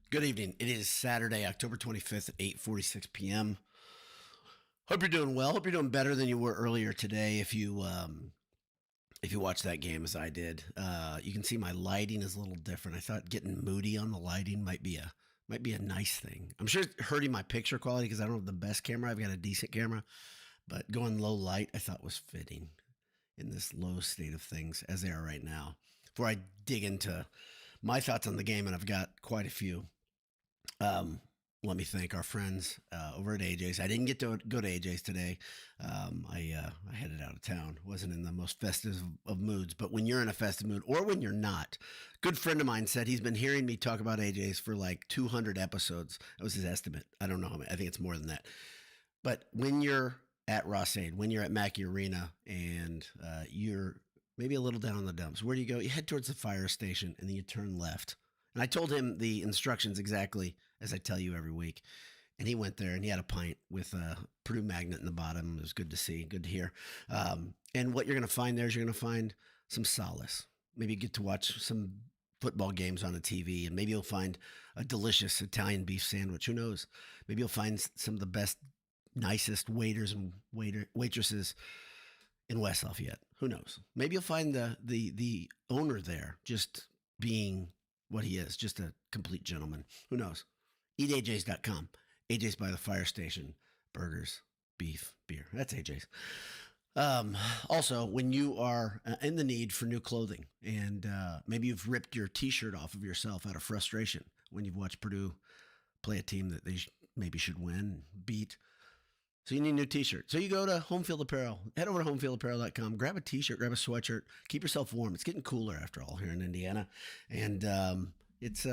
Good evening. It is Saturday, October 25th at 8:46 p.m. Hope you're doing well. Hope you're doing better than you were earlier today. If you watched that game as I did, you can see my lighting is a little different. I thought getting moody on the lighting might be a nice thing. I'm sure it's hurting my picture quality because I don't have the best camera. I've got a decent camera, but going low light I thought was fitting in this low state of things as they are right now. Before I dig into my thoughts on the game, and I've got quite a few. Um, Let me thank our friends over at AJ's. I didn't get to go to AJ's today. I headed out of town. Wasn't in the most festive of moods. But when you're in a festive mood, or when you're not, good friend of mine said he's been hearing me talk about AJ's for like 200 episodes. That was his estimate. I don't know how many. I think it's more than that. But when you're at Rossade, when you're at Mackey Arena, and you're maybe a little down in the dumps, where do you go? You head towards the fire station, and then you turn left. And I told him the instructions exactly as I tell you every week. And he went there and he had a pint with a Purdue magnet in the bottom. It was good to see, good to hear. And what you're going to find there is you're going to find some solace. Maybe you get to watch some football games on the TV, and maybe you'll find a delicious Italian beef sandwich. Who knows? Maybe you'll find some of the best, nicest waiters and waitresses in West Lafayette. Who knows? Maybe you'll find the owner there just being what he is, just a complete gentleman. Who knows? EatAJ's.com. AJ's by the fire station. Burgers, beef, beer. That's AJ's. Also, when you are in the need for new clothing, and maybe you've ripped your T-shirt off of yourself out of frustration when you've watched Purdue play a team that they maybe should win, beat. So you need a new T-shirt. So you go to Home Field Apparel. Head over to homefieldapparel.com. Grab a T-shirt, grab a sweatshirt. Keep yourself warm. It's getting cooler after all here in Indiana, and it's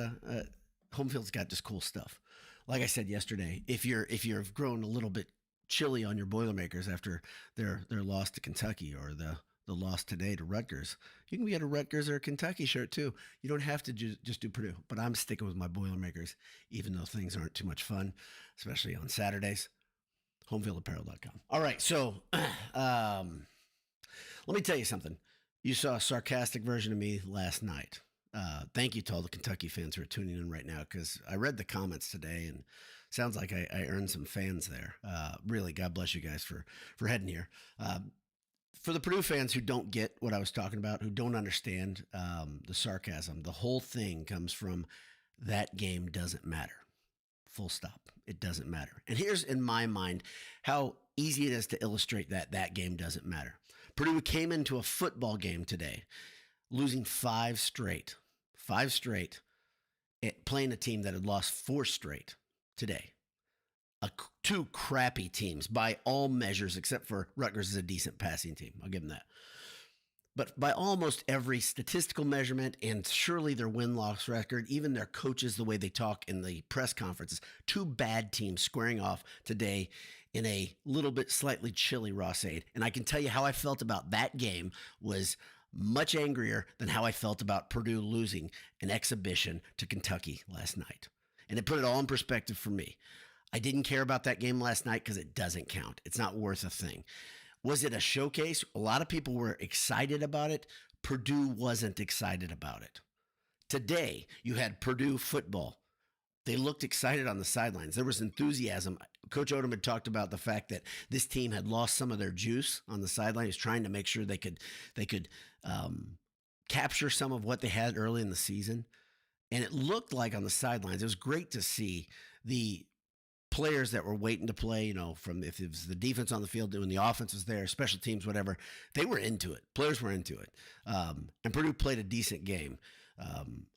Home Field's got just cool stuff. Like I said yesterday, if you've grown a little bit chilly on your Boilermakers after their loss to Kentucky, or the loss today to Rutgers, you can get a Rutgers or a Kentucky shirt too. You don't have to just do Purdue. But I'm sticking with my Boilermakers, even though things aren't too much fun, especially on Saturdays. Homefieldapparel.com. All right, so let me tell you something. You saw a sarcastic version of me last night. Thank you to all the Kentucky fans who are tuning in right now, because I read the comments today, and sounds like I earned some fans there. Really, God bless you guys for heading here. For the Purdue fans who don't get what I was talking about, who don't understand the sarcasm, the whole thing comes from that game doesn't matter. Full stop. It doesn't matter. And here's, in my mind, how easy it is to illustrate that game doesn't matter. Purdue came into a football game today losing five straight, playing a team that had lost four straight today. Two crappy teams by all measures, except for Rutgers is a decent passing team. I'll give them that. But by almost every statistical measurement, and surely their win-loss record, even their coaches, the way they talk in the press conferences, two bad teams squaring off today in a little bit slightly chilly Rossade. And I can tell you how I felt about that game was much angrier than how I felt about Purdue losing an exhibition to Kentucky last night. And it put it all in perspective for me. I didn't care about that game last night because it doesn't count. It's not worth a thing. Was it a showcase? A lot of people were excited about it. Purdue wasn't excited about it. Today, you had Purdue football. They looked excited on the sidelines. There was enthusiasm. Coach Odom had talked about the fact that this team had lost some of their juice on the sideline. He was trying to make sure they could capture some of what they had early in the season. And it looked like on the sidelines, it was great to see the players that were waiting to play, from if it was the defense on the field doing the offense was there, special teams, whatever, they were into it. Players were into it. And Purdue played a decent game.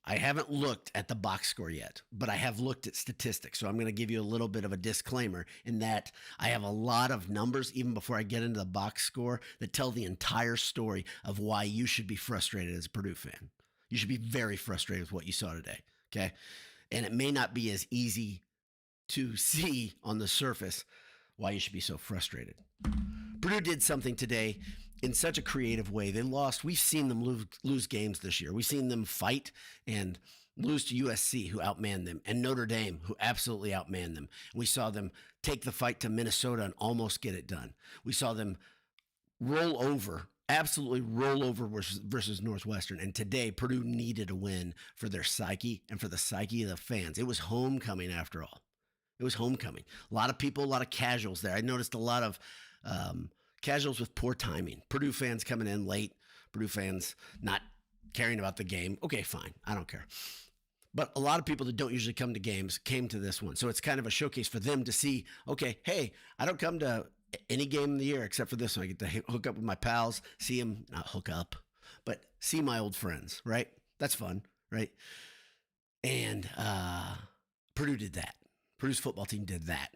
I haven't looked at the box score yet, but I have looked at statistics. So I'm going to give you a little bit of a disclaimer in that I have a lot of numbers, even before I get into the box score, that tell the entire story of why you should be frustrated as a Purdue fan. You should be very frustrated with what you saw today. Okay. And it may not be as easy to see on the surface why you should be so frustrated. Purdue did something today in such a creative way. They lost. We've seen them lose games this year. We've seen them fight and lose to USC, who outmanned them, and Notre Dame, who absolutely outmanned them. We saw them take the fight to Minnesota and almost get it done. We saw them roll over absolutely roll over versus Northwestern. And today, Purdue needed a win for their psyche and for the psyche of the fans. It was homecoming after all. It was homecoming. A lot of people, a lot of casuals there. I noticed a lot of casuals with poor timing. Purdue fans coming in late. Purdue fans not caring about the game. Okay, fine. I don't care. But a lot of people that don't usually come to games came to this one. So it's kind of a showcase for them to see, okay, hey, I don't come to any game in the year except for this one. I get to hook up with my pals, see them, not hook up, but see my old friends, right? That's fun, right? And Purdue did that. Purdue's football team did that.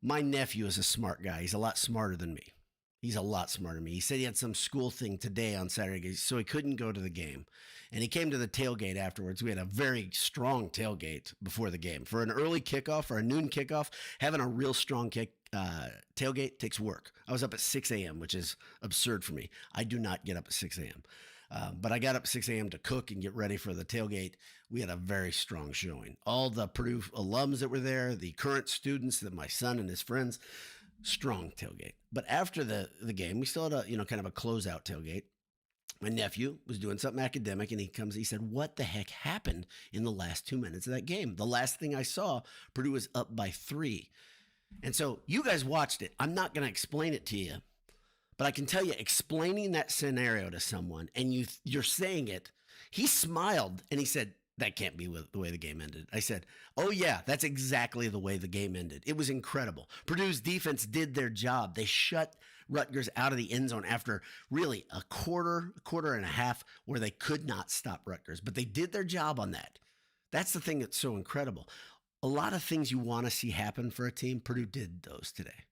My nephew is a smart guy. He's a lot smarter than me. He's a lot smarter than me. He said he had some school thing today on Saturday, so he couldn't go to the game. And he came to the tailgate afterwards. We had a very strong tailgate before the game. For an early kickoff or a noon kickoff, having a real strong tailgate takes work. I was up at 6 a.m., which is absurd for me. I do not get up at 6 a.m. But I got up at 6 a.m. to cook and get ready for the tailgate. We had a very strong showing. All the Purdue alums that were there, the current students, that my son and his friends, strong tailgate. But after the game, we still had a kind of a closeout tailgate. My nephew was doing something academic, and he said, what the heck happened in the last 2 minutes of that game? The last thing I saw, Purdue was up by 3. And so you guys watched it. I'm not going to explain it to you, but I can tell you, explaining that scenario to someone and you're saying it, he smiled and he said, that can't be the way the game ended. I said, oh yeah, that's exactly the way the game ended. It was incredible. Purdue's defense did their job. They shut Rutgers out of the end zone after really a quarter and a half where they could not stop Rutgers, but they did their job on that. That's the thing that's so incredible. A lot of things you want to see happen for a team, Purdue did those today.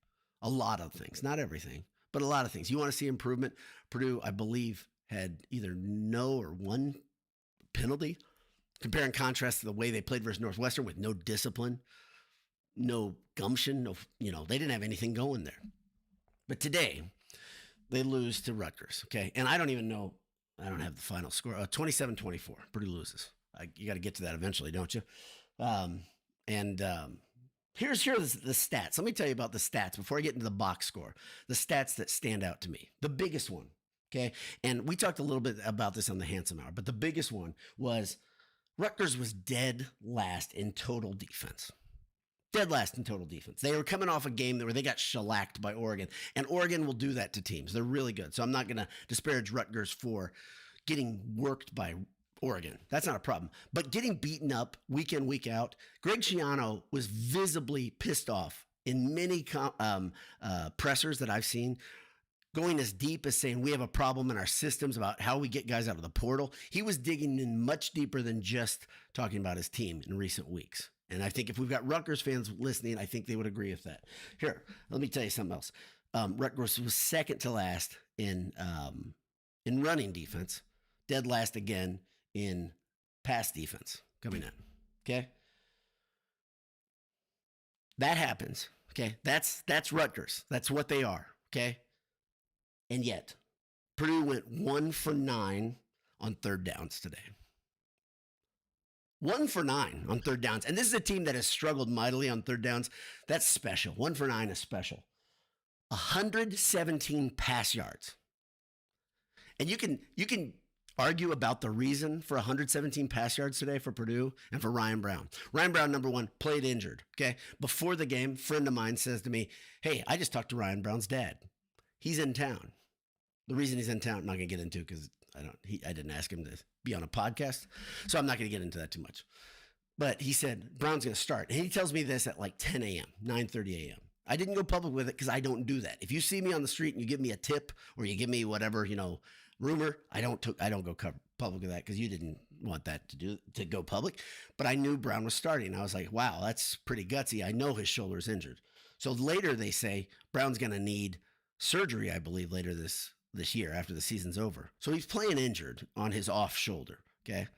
A lot of things, not everything, but a lot of things. You want to see improvement. Purdue, I believe, had either no or one penalty. Compare and contrast to the way they played versus Northwestern with no discipline, no gumption, they didn't have anything going there. But today, they lose to Rutgers, okay? And I don't even know, I don't have the final score, 27-24, Purdue loses. You got to get to that eventually, don't you? Here's the stats. Let me tell you about the stats before I get into the box score. The stats that stand out to me. The biggest one, okay? And we talked a little bit about this on the Handsome Hour, but the biggest one was Rutgers was dead last in total defense. Dead last in total defense. They were coming off a game where they got shellacked by Oregon, and Oregon will do that to teams. They're really good. So I'm not going to disparage Rutgers for getting worked by Oregon. That's not a problem. But getting beaten up week in, week out, Greg Schiano was visibly pissed off in many pressers that I've seen, going as deep as saying we have a problem in our systems about how we get guys out of the portal. He was digging in much deeper than just talking about his team in recent weeks. And I think if we've got Rutgers fans listening, I think they would agree with that. Here, let me tell you something else. Rutgers was second to last in running defense, dead last again in pass defense coming in. Okay, that happens. Okay, that's Rutgers. That's what they are. Okay, and yet Purdue went 1 for 9 on third downs today. 1 for 9 on third downs. And this is a team that has struggled mightily on third downs. That's special. 1 for 9 is special. 117 pass yards. And you can argue about the reason for 117 pass yards today for Purdue and for Ryan Brown. Ryan Brown, number one, played injured. Okay. Before the game, a friend of mine says to me, hey, I just talked to Ryan Brown's dad. He's in town. The reason he's in town, I'm not going to get into because I didn't ask him to be on a podcast, so I'm not going to get into that too much. But he said, Brown's going to start. And he tells me this at like 10 a.m., 9:30 a.m. I didn't go public with it because I don't do that. If you see me on the street and you give me a tip or you give me whatever, rumor, I don't go public with that because you didn't want that to go public. But I knew Brown was starting. I was like, wow, that's pretty gutsy. I know his shoulder is injured. So later they say Brown's going to need surgery, I believe, later this year after the season's over. So he's playing injured on his off shoulder, okay?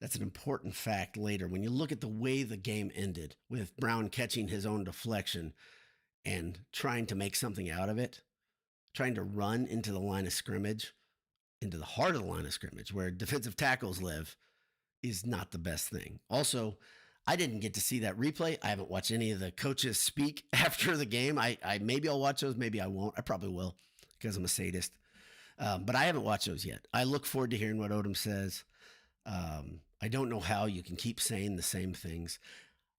That's an important fact later. When you look at the way the game ended with Brown catching his own deflection and trying to make something out of it, trying to run into the line of scrimmage, into the heart of the line of scrimmage where defensive tackles live, is not the best thing. Also, I didn't get to see that replay. I haven't watched any of the coaches speak after the game. Maybe I'll watch those. Maybe I won't. I probably will because I'm a sadist. But I haven't watched those yet. I look forward to hearing what Odom says. I don't know how you can keep saying the same things.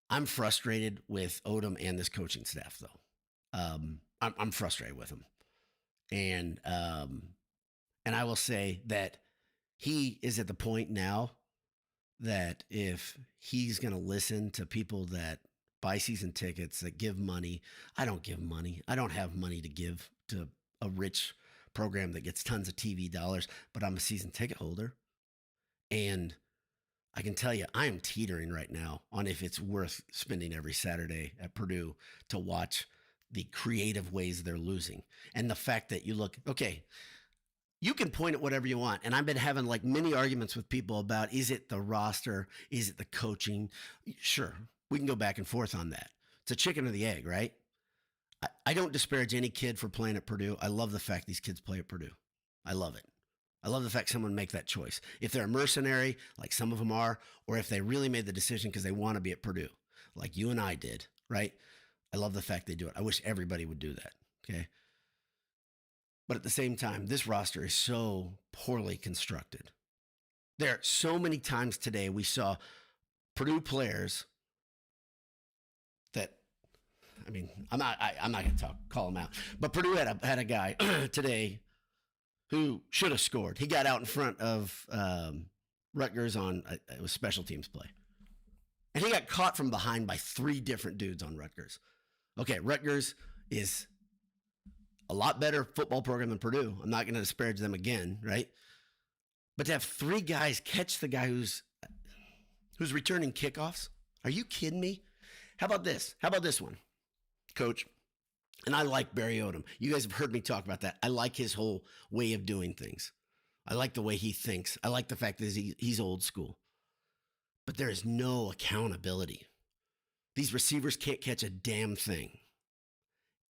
I'm frustrated with Odom and this coaching staff, though. I'm frustrated with him, and I will say that he is at the point now that if he's going to listen to people that buy season tickets, that give money, I don't give money. I don't have money to give to a rich program that gets tons of TV dollars, but I'm a season ticket holder. And I can tell you, I am teetering right now on if it's worth spending every Saturday at Purdue to watch the creative ways they're losing. And the fact that you look, okay, you can point at whatever you want. And I've been having like many arguments with people about, is it the roster? Is it the coaching? Sure, we can go back and forth on that. It's a chicken or the egg, right? I don't disparage any kid for playing at Purdue. I love the fact these kids play at Purdue. I love it. I love the fact someone make that choice. If they're a mercenary, like some of them are, or if they really made the decision because they want to be at Purdue, like you and I did, right? I love the fact they do it. I wish everybody would do that, okay? But at the same time, this roster is so poorly constructed. There are so many times today we saw Purdue players that, I mean, I'm not going to call them out, but Purdue had a guy today who should have scored. He got out in front of Rutgers on it was special teams play, and he got caught from behind by 3 different dudes on Rutgers. Okay, Rutgers is a lot better football program than Purdue. I'm not going to disparage them again, right? But to have 3 guys catch the guy who's returning kickoffs, are you kidding me? How about this? How about this one, Coach? And I like Barry Odom. You guys have heard me talk about that. I like his whole way of doing things. I like the way he thinks. I like the fact that he's old school. But there is no accountability. These receivers can't catch a damn thing.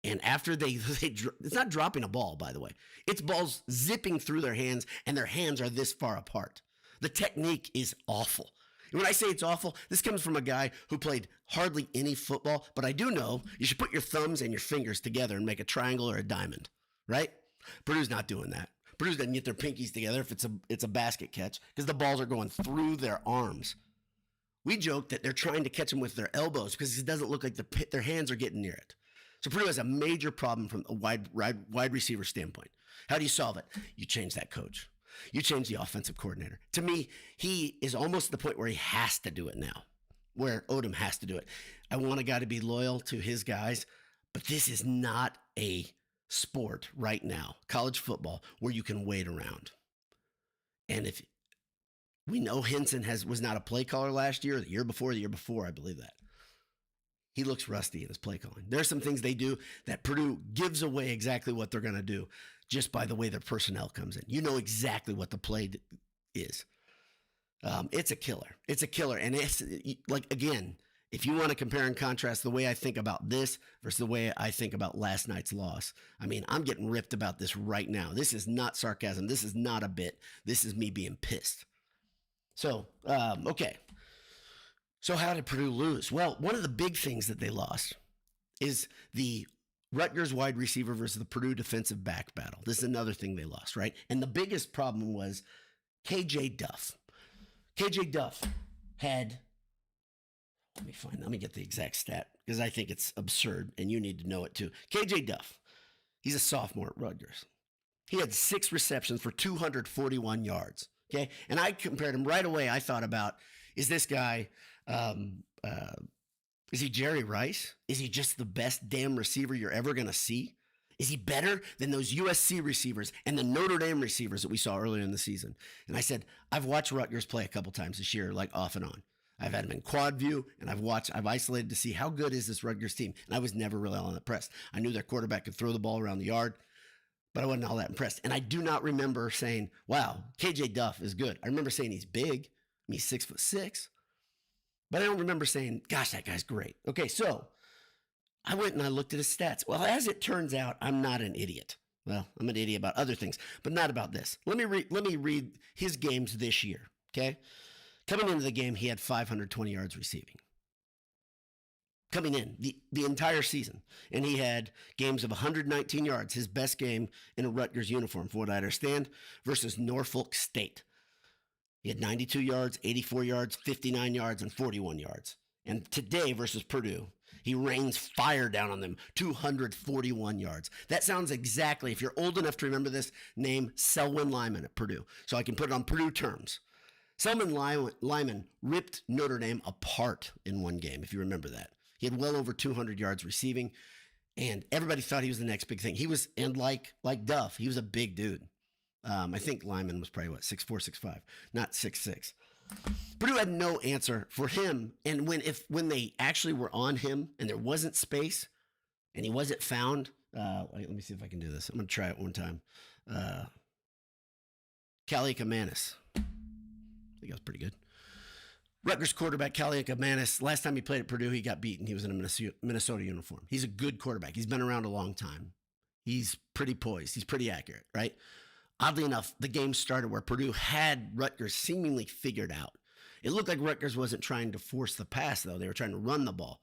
And after it's not dropping a ball, by the way. It's balls zipping through their hands, and their hands are this far apart. The technique is awful. And when I say it's awful, this comes from a guy who played hardly any football, but I do know you should put your thumbs and your fingers together and make a triangle or a diamond, right? Purdue's not doing that. Purdue doesn't get their pinkies together if it's a basket catch because the balls are going through their arms. We joke that they're trying to catch them with their elbows because it doesn't look like their hands are getting near it. So Purdue has a major problem from a wide receiver standpoint. How do you solve it? You change that coach. You change the offensive coordinator. To me, he is almost at the point where he has to do it now, where Odom has to do it. I want a guy to be loyal to his guys, but this is not a sport right now, college football, where you can wait around. And if we know Henson was not a play caller last year, the year before, I believe that. He looks rusty in his play calling. There's some things they do that Purdue gives away exactly what they're going to do just by the way their personnel comes in. You know exactly what the play is. It's a killer. It's a killer. And it's like, again, if you want to compare and contrast the way I think about this versus the way I think about last night's loss, I mean, I'm getting ripped about this right now. This is not sarcasm. This is not a bit. This is me being pissed. So, okay. So how did Purdue lose? Well, one of the big things that they lost is the Rutgers wide receiver versus the Purdue defensive back battle. This is another thing they lost, right? And the biggest problem was KJ Duff. KJ Duff had, let me get the exact stat because I think it's absurd and you need to know it too. KJ Duff, he's a sophomore at Rutgers. He had 6 receptions for 241 yards, okay? And I compared him right away. I thought about, is this guy... is he Jerry Rice? Is he just the best damn receiver you're ever going to see? Is he better than those USC receivers and the Notre Dame receivers that we saw earlier in the season? And I said, I've watched Rutgers play a couple times this year, like off and on. I've had him in quad view, and I've isolated to see how good is this Rutgers team. And I was never really all that impressed. I knew their quarterback could throw the ball around the yard, but I wasn't all that impressed. And I do not remember saying, wow, KJ Duff is good. I remember saying he's big. I mean, he's 6'6". But I don't remember saying, gosh, that guy's great. Okay, so I went and I looked at his stats. Well, as it turns out, I'm not an idiot. Well, I'm an idiot about other things, but not about this. Let me read his games this year, okay? Coming into the game, he had 520 yards receiving. coming in the entire season. And he had games of 119 yards, his best game in a Rutgers uniform, from what I understand, versus Norfolk State. He had 92 yards, 84 yards, 59 yards, and 41 yards. And today versus Purdue, he rains fire down on them, 241 yards. That sounds exactly, if you're old enough to remember this, name Selwyn Lyman at Purdue. So I can put it on Purdue terms. Selwyn Lyman ripped Notre Dame apart in one game, if you remember that. He had well over 200 yards receiving, and everybody thought he was the next big thing. He was, and like Duff, he was a big dude. I think Lyman was probably, 6'4", 6'5", not 6'6". Purdue had no answer for him, and when they actually were on him and there wasn't space and he wasn't found, let me see if I can do this. I'm going to try it one time. Kaliakamanis. I think that was pretty good. Rutgers quarterback Kaliakamanis, last time he played at Purdue, he got beaten. He was in a Minnesota uniform. He's a good quarterback. He's been around a long time. He's pretty poised. He's pretty accurate, right? Oddly enough, the game started where Purdue had Rutgers seemingly figured out. It looked like Rutgers wasn't trying to force the pass, though. They were trying to run the ball.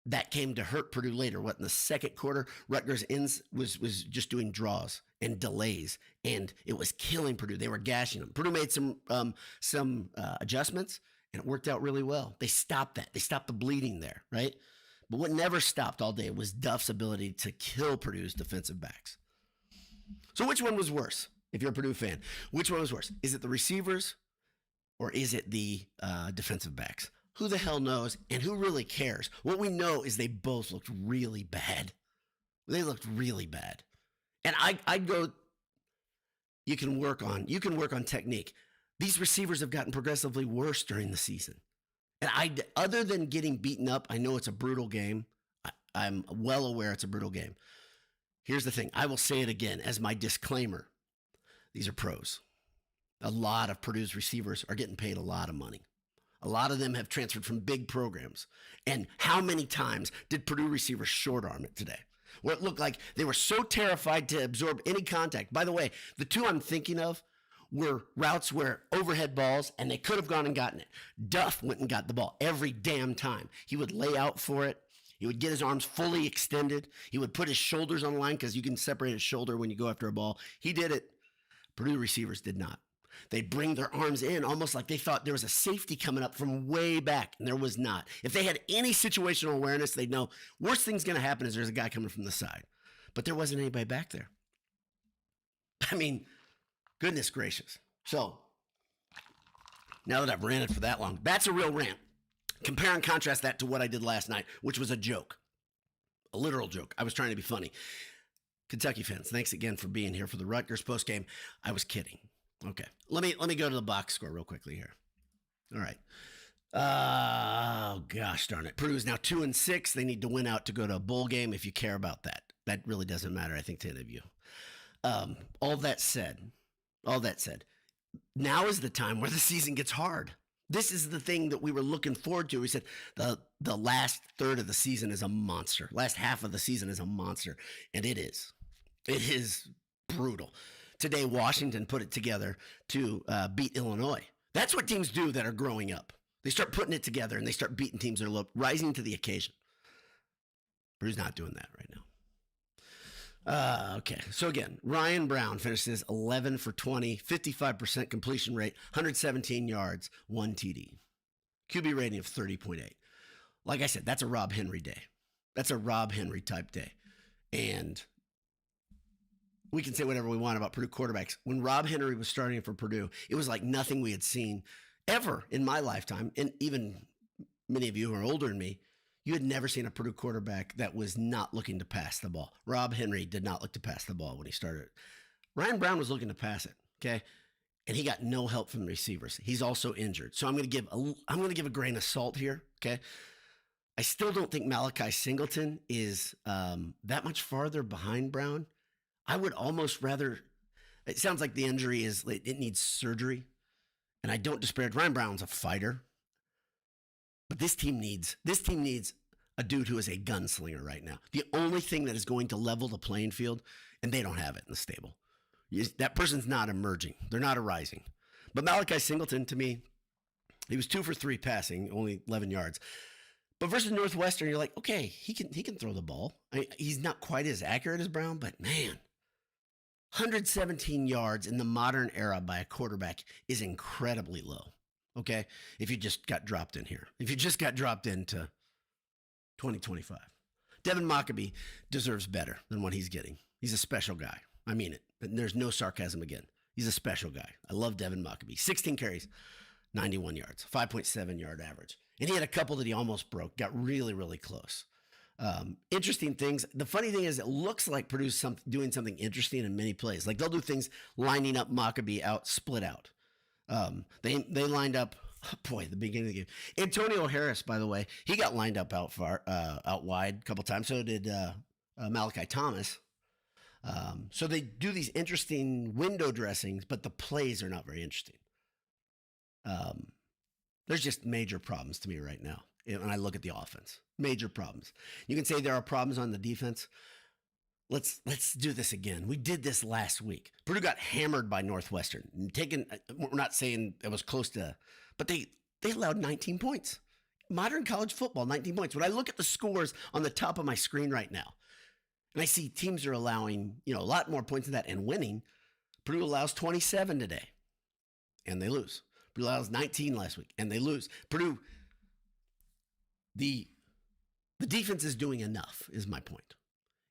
That came to hurt Purdue later. In the second quarter, Rutgers was just doing draws and delays, and it was killing Purdue. They were gashing them. Purdue made some adjustments, and it worked out really well. They stopped that. They stopped the bleeding there, right? But what never stopped all day was Duff's ability to kill Purdue's defensive backs. So which one was worse? If you're a Purdue fan, which one was worse? Is it the receivers or is it the defensive backs? Who the hell knows, and who really cares? What we know is they both looked really bad. They looked really bad. And I'd go, you can work on technique. These receivers have gotten progressively worse during the season. And other than getting beaten up, I know it's a brutal game. I'm well aware it's a brutal game. Here's the thing. I will say it again as my disclaimer. These are pros. A lot of Purdue's receivers are getting paid a lot of money. A lot of them have transferred from big programs. And how many times did Purdue receivers short arm it today? Where it looked like they were so terrified to absorb any contact. By the way, the two I'm thinking of were routes where overhead balls, and they could have gone and gotten it. Duff went and got the ball every damn time. He would lay out for it. He would get his arms fully extended. He would put his shoulders on the line because you can separate a shoulder when you go after a ball. He did it. Purdue receivers did not. They'd bring their arms in almost like they thought there was a safety coming up from way back, and there was not. If they had any situational awareness, they'd know worst thing's going to happen is there's a guy coming from the side. But there wasn't anybody back there. I mean, goodness gracious. So, now that I've ranted for that long, that's a real rant. Compare and contrast that to what I did last night, which was a joke. A literal joke. I was trying to be funny. Kentucky fans, thanks again for being here for the Rutgers postgame. I was kidding. Okay. Let me go to the box score real quickly here. All right. Oh, gosh darn it. Purdue is now 2-6. They need to win out to go to a bowl game if you care about that. That really doesn't matter, I think, to any of you. All that said, now is the time where the season gets hard. This is the thing that we were looking forward to. We said the last third of the season is a monster. Last half of the season is a monster. And it is. It is brutal. Today, Washington put it together to beat Illinois. That's what teams do that are growing up. They start putting it together and they start beating teams that are rising to the occasion. Purdue's not doing that right now. Okay, so again, Ryan Brown finishes 11 for 20, 55% completion rate, 117 yards, 1 TD. QB rating of 30.8. Like I said, that's a Rob Henry day. That's a Rob Henry type day. And we can say whatever we want about Purdue quarterbacks. When Rob Henry was starting for Purdue, it was like nothing we had seen ever in my lifetime. And even many of you who are older than me, you had never seen a Purdue quarterback that was not looking to pass the ball. Rob Henry did not look to pass the ball when he started. Ryan Brown was looking to pass it, okay? And he got no help from the receivers. He's also injured. So I'm going to give a grain of salt here, okay? I still don't think Malachi Singleton is that much farther behind Brown. I would almost rather, it sounds like the injury it needs surgery. And I don't disparage, Ryan Brown's a fighter. But this team needs a dude who is a gunslinger right now. The only thing that is going to level the playing field, and they don't have it in the stable. That person's not emerging. They're not arising. But Malachi Singleton, to me, he was 2 for 3 passing, only 11 yards. But versus Northwestern, you're like, okay, he can throw the ball. He's not quite as accurate as Brown, but man, 117 yards in the modern era by a quarterback is incredibly low. Okay, if you just got dropped in here, if you just got dropped into 2025, Devin Mockabee deserves better than what he's getting. He's a special guy. I mean it. And there's no sarcasm again. He's a special guy. I love Devin Mockabee. 16 carries, 91 yards, 5.7 yard average. And he had a couple that he almost broke, got really, really close. Interesting things. The funny thing is, it looks like Purdue's doing something interesting in many plays. Like they'll do things lining up Mockabee out, split out. They lined up. Oh boy, the beginning of the game. Antonio Harris, by the way, he got lined up out wide a couple times. So did Malachi Thomas. So they do these interesting window dressings, but the plays are not very interesting. There's just major problems to me right now when I look at the offense. Major problems. You can say there are problems on the defense. Let's do this again. We did this last week. Purdue got hammered by Northwestern. We're not saying it was close to, but they allowed 19 points. Modern college football, 19 points. When I look at the scores on the top of my screen right now, and I see teams are allowing, a lot more points than that and winning, Purdue allows 27 today, and they lose. Purdue allows 19 last week, and they lose. Purdue, the defense is doing enough, is my point.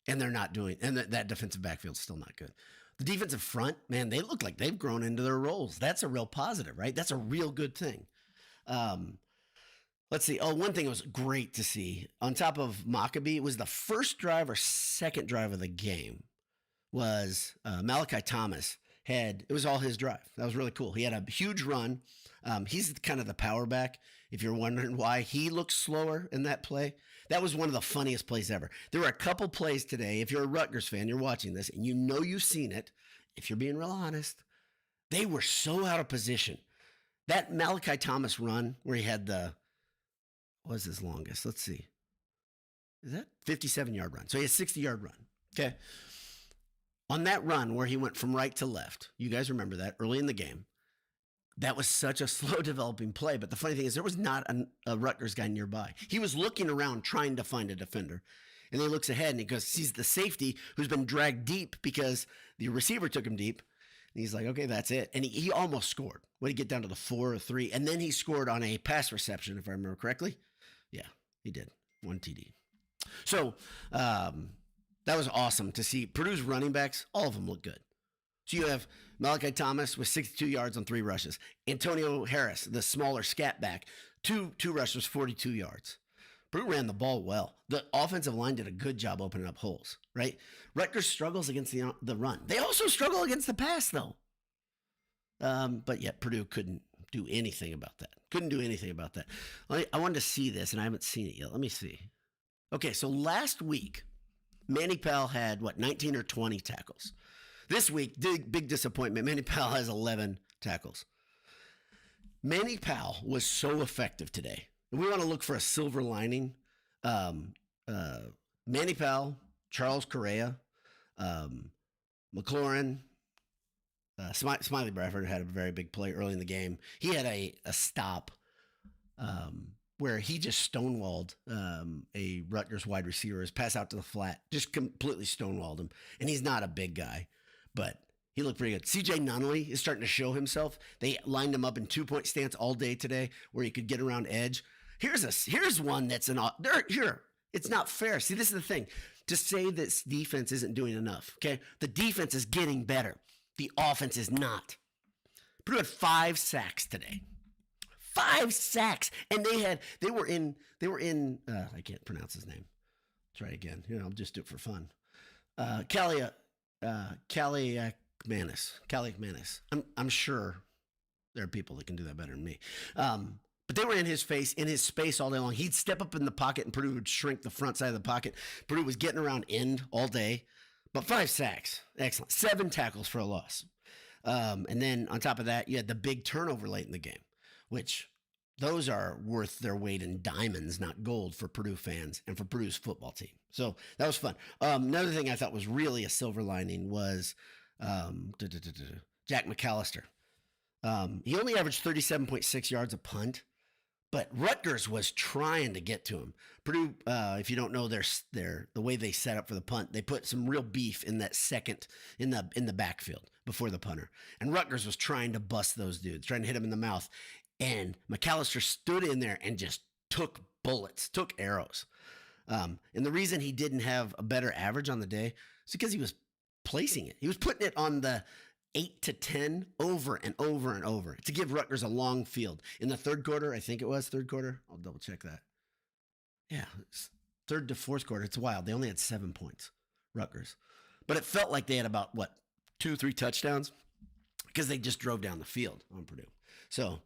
And they're not doing, and that defensive backfield is still not good. The defensive front, man, they look like they've grown into their roles. That's a real positive, right? That's a real good thing. Let's see. Oh, one thing was great to see. On top of Mockabee, it was the first drive or second drive of the game was Malachi Thomas it was all his drive. That was really cool. He had a huge run. He's kind of the power back. If you're wondering why he looks slower in that play, that was one of the funniest plays ever. There were a couple plays today. If you're a Rutgers fan, you're watching this, and you've seen it. If you're being real honest, they were so out of position. That Malachi Thomas run where he had what was his longest? Let's see. Is that 57-yard run? So he had a 60-yard run. Okay. On that run where he went from right to left, you guys remember that early in the game. That was such a slow developing play. But the funny thing is there was not a Rutgers guy nearby. He was looking around trying to find a defender. And then he looks ahead and he sees the safety who's been dragged deep because the receiver took him deep. And he's like, okay, that's it. And he almost scored. What did he get down to the 4 or 3? And then he scored on a pass reception, if I remember correctly. Yeah, he did. 1 TD. So that was awesome to see. Purdue's running backs, all of them look good. So you have Malachi Thomas with 62 yards on 3 rushes. Antonio Harris, the smaller scat back, two rushes, 42 yards. Purdue ran the ball well. The offensive line did a good job opening up holes, right? Rutgers struggles against the run. They also struggle against the pass, though. But yet Purdue couldn't do anything about that. Couldn't do anything about that. I wanted to see this, and I haven't seen it yet. Let me see. Okay, so last week, Manny Powell had, 19 or 20 tackles. This week, big disappointment. Manny Powell has 11 tackles. Manny Powell was so effective today. If we want to look for a silver lining, Manny Powell, Charles Correa, McLaurin, Smiley Bradford had a very big play early in the game. He had a stop where he just stonewalled a Rutgers wide receiver. His pass out to the flat, just completely stonewalled him. And he's not a big guy, but he looked pretty good. CJ Nunley is starting to show himself. They lined him up in 2-point stance all day today where he could get around edge. Here's one that's it's not fair. See, this is the thing. To say this defense isn't doing enough, okay? The defense is getting better. The offense is not. Purdue had 5 sacks today. 5 sacks. And they were in I can't pronounce his name. Try again. I'll just do it for fun. Kaliakmanis. I'm sure there are people that can do that better than me. But they were in his space all day long. He'd step up in the pocket and Purdue would shrink the front side of the pocket. Purdue was getting around end all day. But 5 sacks. Excellent. 7 tackles for a loss. And then on top of that, you had the big turnover late in the game, which those are worth their weight in diamonds, not gold, for Purdue fans and for Purdue's football team. So that was fun. Another thing I thought was really a silver lining was Jack McAllister. He only averaged 37.6 yards a punt, But Rutgers was trying to get to him. Purdue, if you don't know their the way they set up for the punt, they put some real beef in that second in the backfield before the punter. And Rutgers was trying to bust those dudes, trying to hit him in the mouth. And McAllister stood in there and just took bullets, took arrows. And the reason he didn't have a better average on the day is because he was placing it. He was putting it on the 8 to 10 over and over and over to give Rutgers a long field. In the third quarter, I think it was third quarter. I'll double check that. Yeah, third to fourth quarter. It's wild. They only had 7 points, Rutgers. But it felt like they had about, 2-3 touchdowns because they just drove down the field on Purdue. So,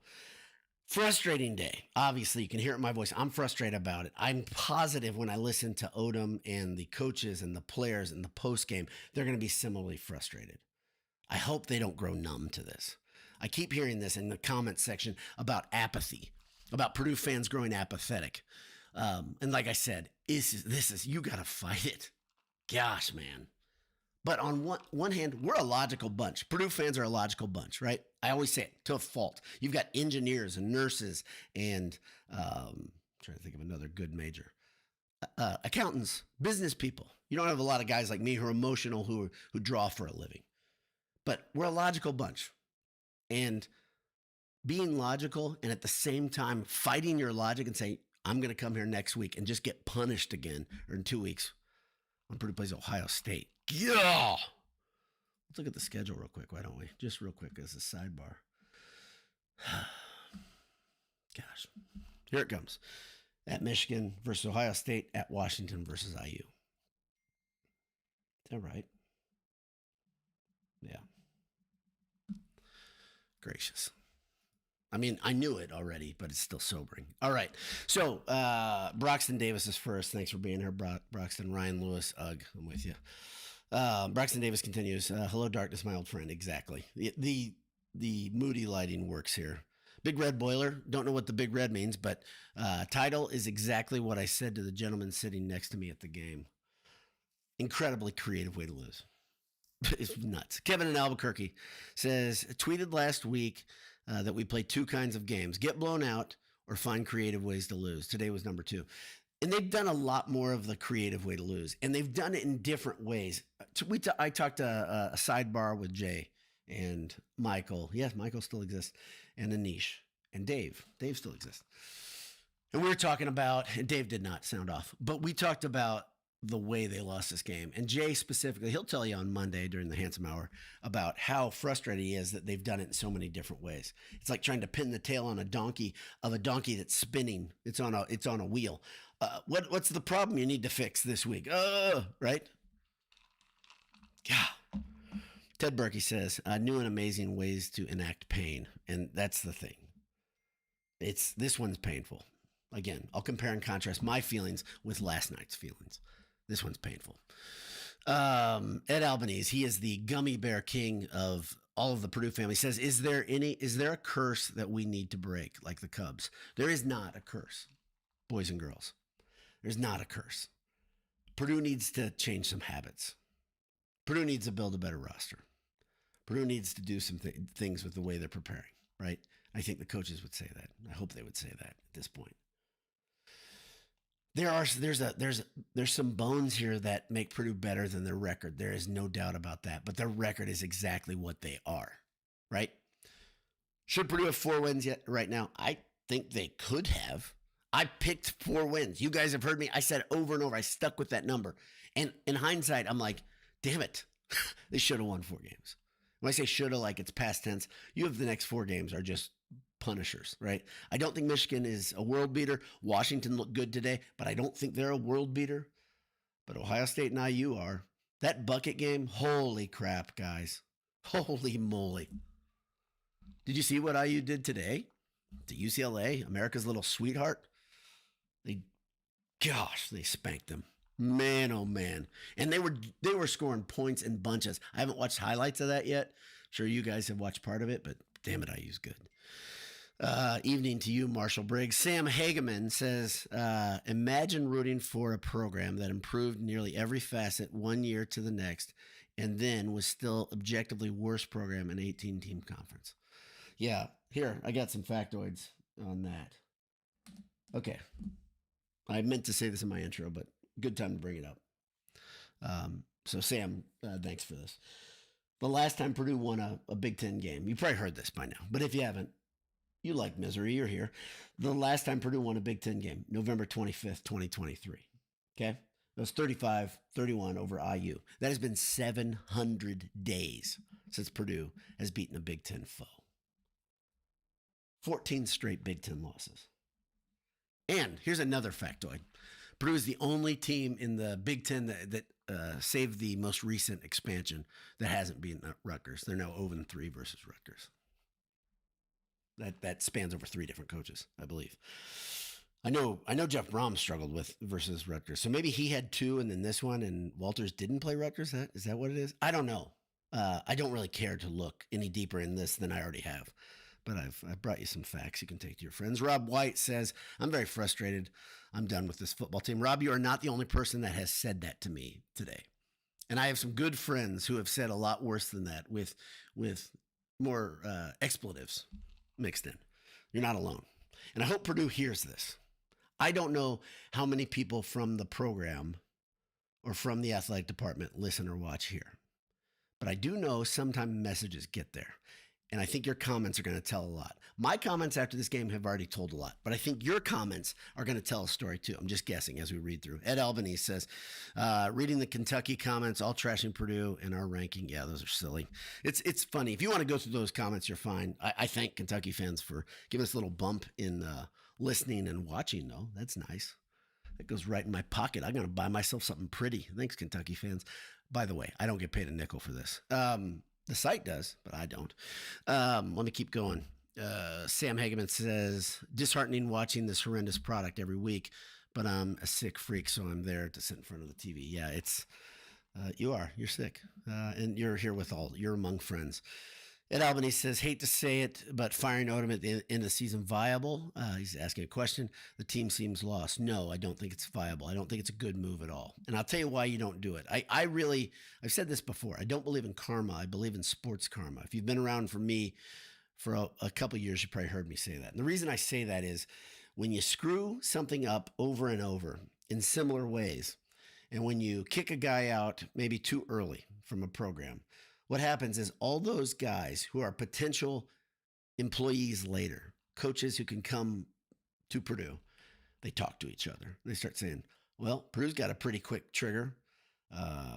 frustrating day. Obviously, you can hear it in my voice. I'm frustrated about it. I'm positive when I listen to Odom and the coaches and the players in the post game, they're going to be similarly frustrated. I hope they don't grow numb to this. I keep hearing this in the comment section about apathy, about Purdue fans growing apathetic. And like I said, this is you got to fight it. Gosh, man. But on one hand, we're a logical bunch. Purdue fans are a logical bunch, right? I always say it to a fault. You've got engineers and nurses and I'm trying to think of another good major. Accountants, business people. You don't have a lot of guys like me who are emotional, who draw for a living. But we're a logical bunch. And being logical and at the same time fighting your logic and saying, I'm going to come here next week and just get punished again, or in 2 weeks when Purdue plays Ohio State. Yeah. Let's look at the schedule real quick, why don't we? Just real quick as a sidebar. Gosh. Here it comes. At Michigan versus Ohio State, at Washington versus IU. Is that right? Yeah. Gracious. I mean, I knew it already, but it's still sobering. All right. So, Broxton Davis is first. Thanks for being here, Broxton. Ryan Lewis, ugh, I'm with you. Braxton Davis continues. Hello, darkness, my old friend. Exactly. The moody lighting works here. Big red boiler. Don't know what the big red means, but title is exactly what I said to the gentleman sitting next to me at the game. Incredibly creative way to lose. It's nuts. Kevin in Albuquerque says, tweeted last week that we play two kinds of games, get blown out or find creative ways to lose. Today was number 2. And they've done a lot more of the creative way to lose. And they've done it in different ways. I talked to a sidebar with Jay and Michael. Yes, Michael still exists. And Anish and Dave. Dave still exists. And we were talking about, and Dave did not sound off, but we talked about the way they lost this game. And Jay specifically, he'll tell you on Monday during the Handsome Hour about how frustrated he is that they've done it in so many different ways. It's like trying to pin the tail on a donkey that's spinning. It's on a wheel. What's the problem you need to fix this week? Right? Yeah. Ted Berkey says, new and amazing ways to enact pain. And that's the thing. This one's painful. Again, I'll compare and contrast my feelings with last night's feelings. This one's painful. Ed Albanese, he is the gummy bear king of all of the Purdue family, says, is there a curse that we need to break like the Cubs? There is not a curse, boys and girls. There's not a curse. Purdue needs to change some habits. Purdue needs to build a better roster. Purdue needs to do some things with the way they're preparing, right? I think the coaches would say that. I hope they would say that at this point. There's some bones here that make Purdue better than their record. There is no doubt about that. But their record is exactly what they are, right? Should Purdue have 4 wins yet right now? I think they could have. I picked 4 wins. You guys have heard me. I said over and over. I stuck with that number. And in hindsight, I'm like, damn it. They should have won 4 games. When I say should have, like it's past tense, you have the next 4 games are just punishers, right? I don't think Michigan is a world beater. Washington looked good today, but I don't think they're a world beater. But Ohio State and IU are. That bucket game, holy crap, guys. Holy moly. Did you see what IU did today to UCLA, America's little sweetheart? They spanked them. Man, oh man. And they were scoring points in bunches. I haven't watched highlights of that yet. Sure you guys have watched part of it, but damn it, IU's good. Evening to you, Marshall Briggs. Sam Hageman says, imagine rooting for a program that improved nearly every facet 1 year to the next and then was still objectively worst program in 18-team conference. Yeah, here, I got some factoids on that. Okay. I meant to say this in my intro, but good time to bring it up. So, Sam, thanks for this. The last time Purdue won a Big Ten game, you probably heard this by now, but if you haven't, you like misery, you're here. The last time Purdue won a Big Ten game, November 25th, 2023. Okay? It was 35-31 over IU. That has been 700 days since Purdue has beaten a Big Ten foe. 14 straight Big Ten losses. And here's another factoid. Purdue is the only team in the Big Ten that saved the most recent expansion that hasn't beaten Rutgers. They're now 0-3 versus Rutgers. That spans over 3 different coaches, I believe. I know Jeff Brom struggled with versus Rutgers. So maybe he had 2 and then this one, and Walters didn't play Rutgers. Is that what it is? I don't know. I don't really care to look any deeper in this than I already have. But I've brought you some facts you can take to your friends. Rob White says, I'm very frustrated. I'm done with this football team. Rob, you are not the only person that has said that to me today. And I have some good friends who have said a lot worse than that with more expletives mixed in. You're not alone. And I hope Purdue hears this. I don't know how many people from the program or from the athletic department listen or watch here. But I do know sometimes messages get there. And I think your comments are going to tell a lot. My comments after this game have already told a lot, but I think your comments are going to tell a story too. I'm just guessing as we read through. Ed Albanese says, reading the Kentucky comments, all trashing Purdue and our ranking. Yeah, those are silly. It's funny. If you want to go through those comments, you're fine. I thank Kentucky fans for giving us a little bump in listening and watching, though. That's nice. That goes right in my pocket. I'm going to buy myself something pretty. Thanks, Kentucky fans. By the way, I don't get paid a nickel for this. The site does, but I don't. Let me keep going. Sam Hageman says, disheartening watching this horrendous product every week, but I'm a sick freak, so I'm there to sit in front of the TV. Yeah, you're sick. And you're here you're among friends. Ed Albany says, hate to say it, but firing Odom at the end of the season viable? He's asking a question. The team seems lost. No, I don't think it's viable. I don't think it's a good move at all. And I'll tell you why you don't do it. I've said this before. I don't believe in karma. I believe in sports karma. If you've been around for me for a couple of years, you probably heard me say that. And the reason I say that is when you screw something up over and over in similar ways, and when you kick a guy out maybe too early from a program, what happens is all those guys who are potential employees later, coaches who can come to Purdue, they talk to each other. They start saying, well, Purdue's got a pretty quick trigger.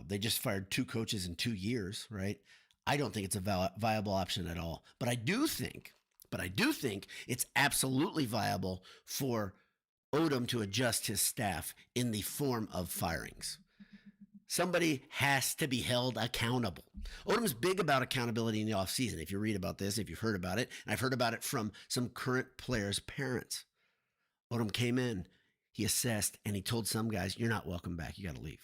They just fired 2 coaches in 2 years, right? I don't think it's a viable option at all. But I do think it's absolutely viable for Odom to adjust his staff in the form of firings. Somebody has to be held accountable. Odom's big about accountability in the offseason. If you read about this, if you've heard about it, and I've heard about it from some current players' parents. Odom came in, he assessed, and he told some guys, you're not welcome back. You got to leave.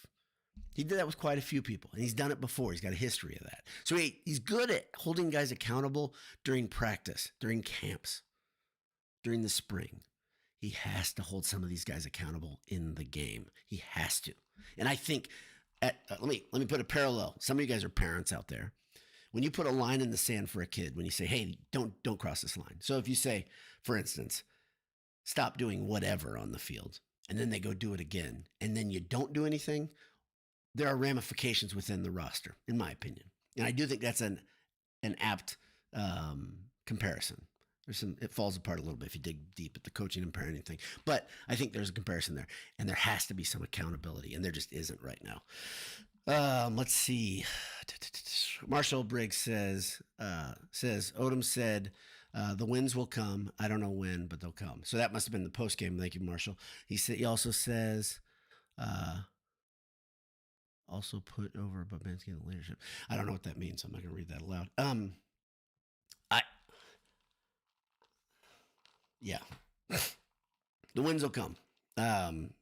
He did that with quite a few people, and he's done it before. He's got a history of that. So he's good at holding guys accountable during practice, during camps, during the spring. He has to hold some of these guys accountable in the game. He has to. And I think... let me put a parallel. Some of you guys are parents out there. When you put a line in the sand for a kid, when you say, hey, don't cross this line. So if you say, for instance, stop doing whatever on the field, and then they go do it again, and then you don't do anything, there are ramifications within the roster, in my opinion. And I do think that's an apt comparison. It falls apart a little bit if you dig deep at the coaching and parenting thing. But I think there's a comparison there. And there has to be some accountability, and there just isn't right now. Let's see. Marshall Briggs says Odom said, the wins will come. I don't know when, but they'll come. So that must have been the post game. Thank you, Marshall. He also says, also put over Babinski in the leadership. I don't know what that means. I'm not going to read that aloud. Yeah. The wins will come. I'm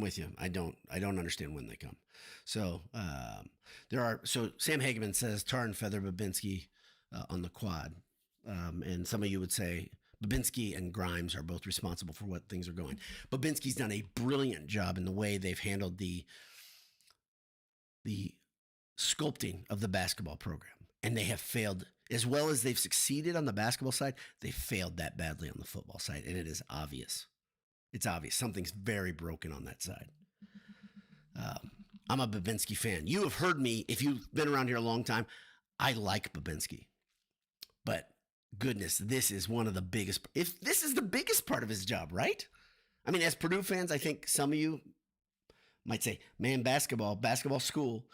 with you. I don't understand when they come. So Sam Hageman says tar and feather Babinski on the quad. And some of you would say Babinski and Grimes are both responsible for what things are going. Babinski's done a brilliant job in the way they've handled the sculpting of the basketball program. And they have failed. As well as they've succeeded on the basketball side, they failed that badly on the football side, and it is obvious. It's obvious. Something's very broken on that side. I'm a Babinski fan. You have heard me, if you've been around here a long time, I like Babinski. But goodness, this is one of the biggest. If this is the biggest part of his job, right? I mean, as Purdue fans, I think some of you might say, man, basketball school.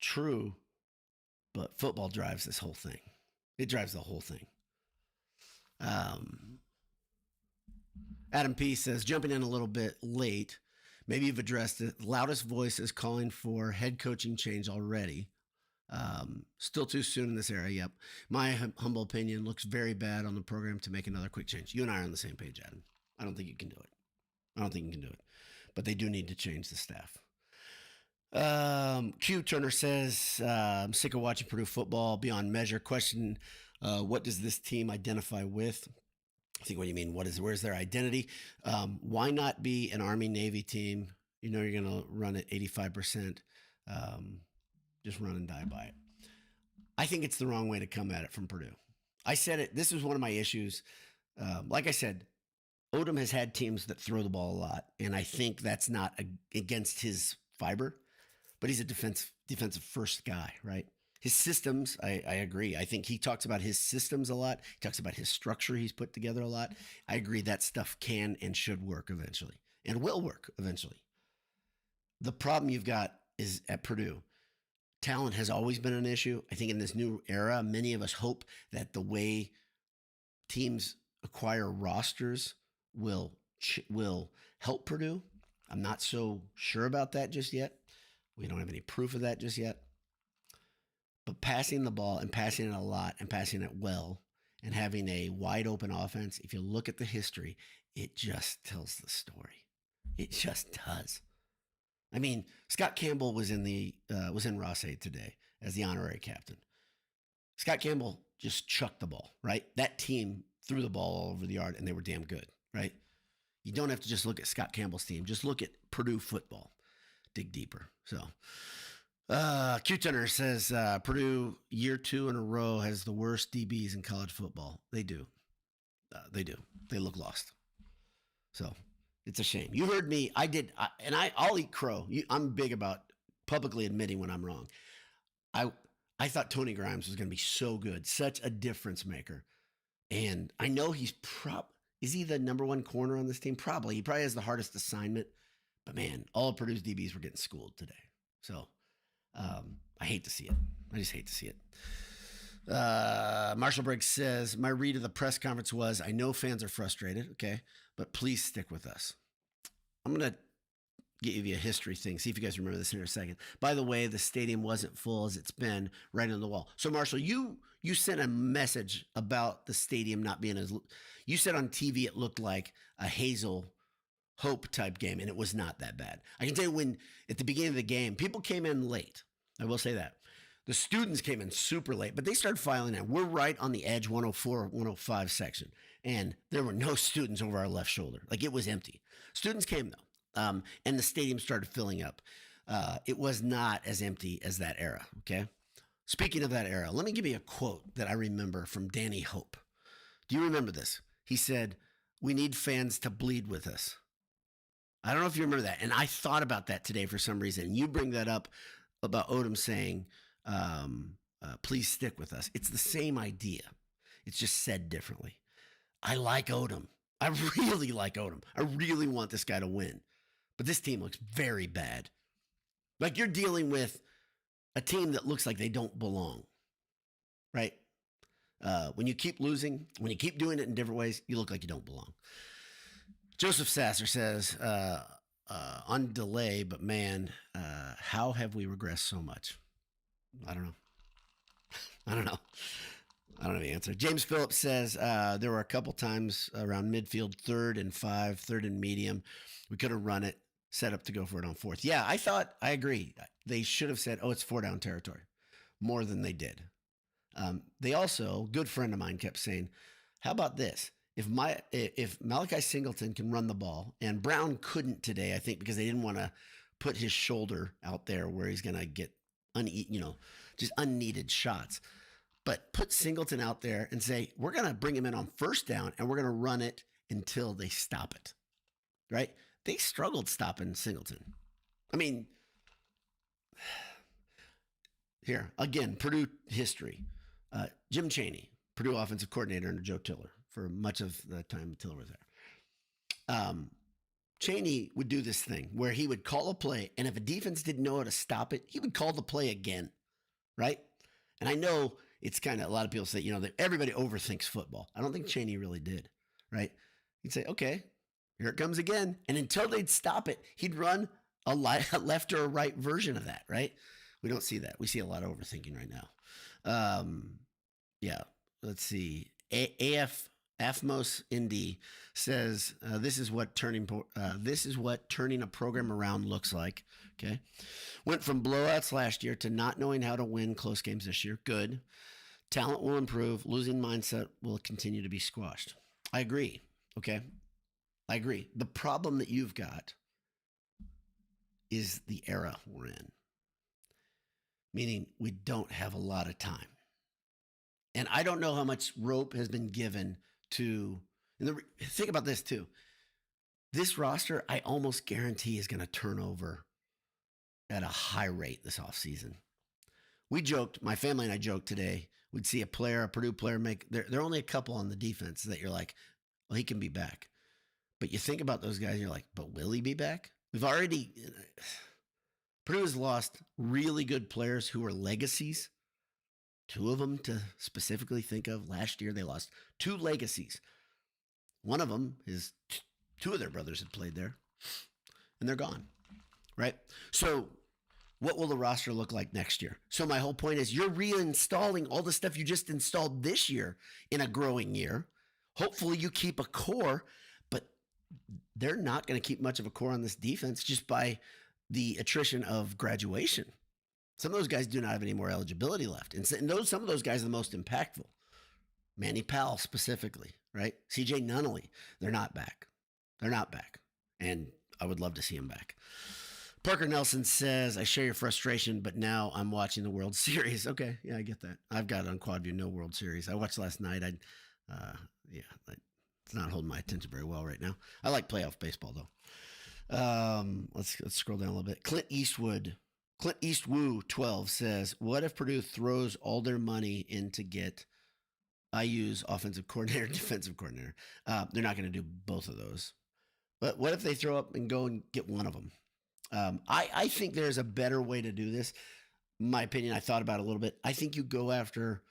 True, but football drives this whole thing. It drives the whole thing. Adam P says, jumping in a little bit late, maybe you've addressed it. Loudest voices calling for head coaching change already. Still too soon in this era. Yep. My humble opinion, looks very bad on the program to make another quick change. You and I are on the same page, Adam. I don't think you can do it. But they do need to change the staff. Q Turner says, I'm sick of watching Purdue football beyond measure. Question, what does this team identify with? I think what you mean, where's their identity? Why not be an Army Navy team? You know you're going to run at 85%. Just run and die by it. I think it's the wrong way to come at it from Purdue. I said it. This was one of my issues. Like I said, Odom has had teams that throw the ball a lot, and I think that's not against his fiber, but he's a defensive first guy, right? His systems, I agree. I think he talks about his systems a lot. He talks about his structure he's put together a lot. I agree that stuff can and should work eventually and will work eventually. The problem you've got is at Purdue, talent has always been an issue. I think in this new era, many of us hope that the way teams acquire rosters will help Purdue. I'm not so sure about that just yet. We don't have any proof of that just yet. But passing the ball and passing it a lot and passing it well and having a wide open offense, if you look at the history, it just tells the story. It just does. I mean, Scott Campbell was in Ross-Ade today as the honorary captain. Scott Campbell just chucked the ball, right? That team threw the ball all over the yard and they were damn good, right? You don't have to just look at Scott Campbell's team. Just look at Purdue football. Dig deeper. So, Q Turner says Purdue year 2 in a row has the worst DBs in college football. They do. They do. They look lost. So it's a shame. You heard me. I'll eat crow. I'm big about publicly admitting when I'm wrong. I thought Tony Grimes was going to be so good, such a difference maker. And I know is he the number 1 corner on this team? Probably. He probably has the hardest assignment. But man, all of Purdue's DBs were getting schooled today. So I hate to see it. I just hate to see it. Marshall Briggs says, my read of the press conference was, I know fans are frustrated, okay, but please stick with us. I'm going to give you a history thing. See if you guys remember this in a second. By the way, the stadium wasn't full as it's been right on the wall. So Marshall, you sent a message about the stadium not being you said on TV it looked like a Hazel Hope type game, and it was not that bad. I can tell you when, at the beginning of the game, people came in late. I will say that. The students came in super late, but they started filing in. We're right on the edge, 104, 105 section, and there were no students over our left shoulder. Like, it was empty. Students came, though, and the stadium started filling up. It was not as empty as that era, okay? Speaking of that era, let me give you a quote that I remember from Danny Hope. Do you remember this? He said, we need fans to bleed with us. I don't know if you remember that. And I thought about that today for some reason. You bring that up about Odom saying, please stick with us. It's the same idea. It's just said differently. I like Odom. I really like Odom. I really want this guy to win. But this team looks very bad. Like, you're dealing with a team that looks like they don't belong, right? When you keep losing, when you keep doing it in different ways, you look like you don't belong. Joseph Sasser says, on delay, but man, how have we regressed so much? I don't know. I don't know the answer. James Phillips says, there were a couple times around midfield, 3rd and 5, 3rd and medium. We could have run it, set up to go for it on 4th. Yeah, I agree. They should have said, it's 4-down territory, more than they did. They also, good friend of mine kept saying, how about this? If Malachi Singleton can run the ball, and Brown couldn't today, I think because they didn't want to put his shoulder out there where he's going to get just unneeded shots. But put Singleton out there and say, we're going to bring him in on 1st down and we're going to run it until they stop it. right? They struggled stopping Singleton. I mean, here, again, Purdue history. Jim Chaney, Purdue offensive coordinator under Joe Tiller for much of the time Tiller was there. Chaney would do this thing where he would call a play, and if a defense didn't know how to stop it, he would call the play again, right? And I know it's kind of, a lot of people say, that everybody overthinks football. I don't think Chaney really did, right? He'd say, okay, here it comes again. And until they'd stop it, he'd run a left or a right version of that, right? We don't see that. We see a lot of overthinking right now. Yeah, let's see. AFMOS Indy says this is what turning a program around looks like. Okay, went from blowouts last year to not knowing how to win close games this year. Good. Talent will improve. Losing mindset will continue to be squashed. I agree. Okay, I agree. The problem that you've got is the era we're in, meaning we don't have a lot of time. And I don't know how much rope has been given to, think about this too. This roster, I almost guarantee, is going to turn over at a high rate this offseason. We joked, my family and I joked today, we'd see a Purdue player there are only a couple on the defense that you're like, well, he can be back. But you think about those guys, and you're like, but will he be back? Purdue has lost really good players who are legacies. Two of them to specifically think of. Last year, they lost two legacies. One of them is two of their brothers had played there, and they're gone, right? So what will the roster look like next year? So my whole point is you're reinstalling all the stuff you just installed this year in a growing year. Hopefully you keep a core, but they're not going to keep much of a core on this defense just by the attrition of graduation. Some of those guys do not have any more eligibility left. And some of those guys are the most impactful. Manny Powell specifically, right? CJ Nunnally, they're not back. They're not back. And I would love to see them back. Parker Nelson says, I share your frustration, but now I'm watching the World Series. Okay, yeah, I get that. I've got it on Quadview, no World Series. I watched last night. It's not holding my attention very well right now. I like playoff baseball, though. Let's scroll down a little bit. Clint Eastwoo 12 says, what if Purdue throws all their money in to get IU's offensive coordinator, defensive coordinator? They're not going to do both of those. But what if they throw up and go and get one of them? I think there's a better way to do this. In my opinion, I thought about it a little bit. I think you go after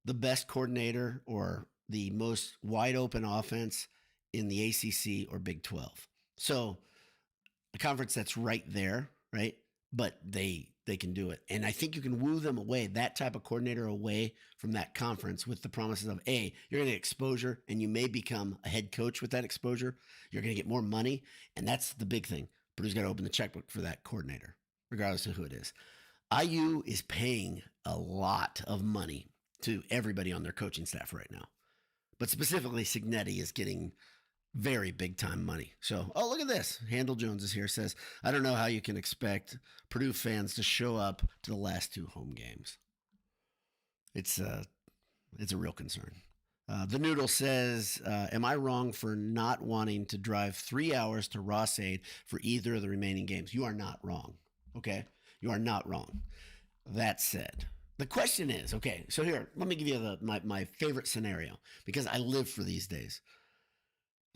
the best coordinator or the most wide open offense in the ACC or Big 12. So a conference that's right there, right? But they can do it. And I think you can woo them away, that type of coordinator away from that conference with the promises of, A, you're going to get exposure and you may become a head coach with that exposure. You're going to get more money. And that's the big thing. Purdue's got to open the checkbook for that coordinator, regardless of who it is. IU is paying a lot of money to everybody on their coaching staff right now. But specifically, Cignetti is getting very big time money. So, oh, look at this. Handel Jones is here, says, I don't know how you can expect Purdue fans to show up to the last two home games. It's a real concern. The Noodle says, am I wrong for not wanting to drive 3 hours to Ross-Ade for either of the remaining games? You are not wrong. Okay? You are not wrong. That said, the question is, okay, so here, let me give you my favorite scenario because I live for these days.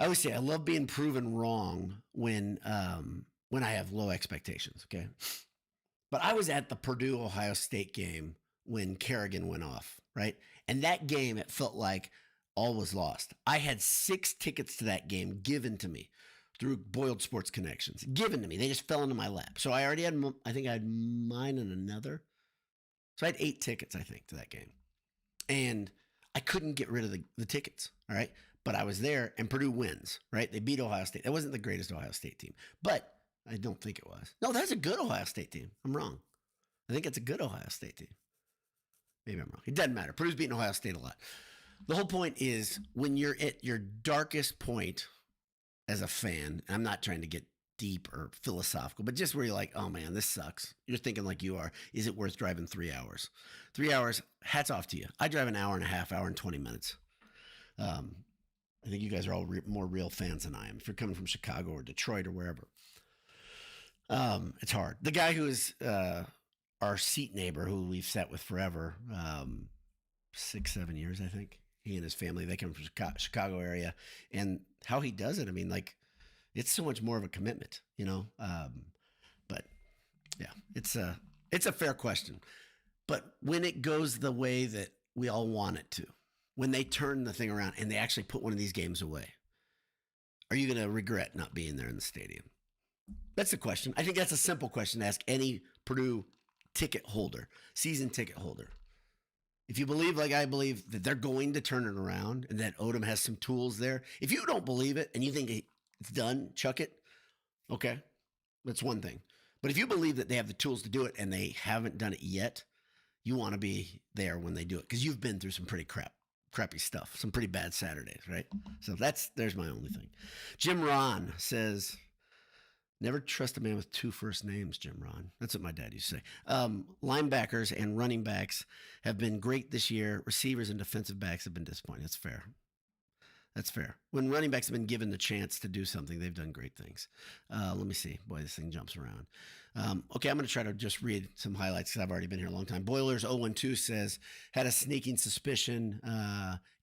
I always say I love being proven wrong when I have low expectations, okay? But I was at the Purdue-Ohio State game when Kerrigan went off, right? And that game, it felt like all was lost. I had 6 tickets to that game given to me through Boiled Sports Connections. Given to me. They just fell into my lap. So I already had, I think I had mine and another. So I had 8 tickets, I think, to that game. And I couldn't get rid of the tickets, all right? But I was there, and Purdue wins, right? They beat Ohio State. That wasn't the greatest Ohio State team, but I don't think it was. No, that's a good Ohio State team. I'm wrong. I think it's a good Ohio State team. Maybe I'm wrong. It doesn't matter. Purdue's beaten Ohio State a lot. The whole point is when you're at your darkest point as a fan, and I'm not trying to get deep or philosophical, but just where you're like, oh man, this sucks. You're thinking like you are. Is it worth driving 3 hours? 3 hours, hats off to you. I drive an hour and a half, hour and 20 minutes. I think you guys are all more real fans than I am. If you're coming from Chicago or Detroit or wherever, it's hard. The guy who is our seat neighbor, who we've sat with forever, 6, 7 years, I think. He and his family, they come from Chicago area, and how he does it, I mean, like, it's so much more of a commitment, you know. But yeah, it's a fair question. But when it goes the way that we all want it to, when they turn the thing around and they actually put one of these games away, are you going to regret not being there in the stadium? That's the question. I think that's a simple question to ask any Purdue ticket holder, season ticket holder. If you believe, like I believe, that they're going to turn it around and that Odom has some tools there, if you don't believe it and you think it's done, chuck it. Okay, that's one thing. But if you believe that they have the tools to do it and they haven't done it yet, you want to be there when they do it because you've been through some pretty crappy stuff, some pretty bad Saturdays, right? So there's my only thing. Jim Ron says, never trust a man with two first names, Jim Ron. That's what my dad used to say. Linebackers and running backs have been great this year. Receivers and defensive backs have been disappointing. That's fair. That's fair. When running backs have been given the chance to do something, they've done great things. Let me see. Boy, this thing jumps around. Okay, I'm going to try to just read some highlights because I've already been here a long time. Boilers 0-2 says, had a sneaking suspicion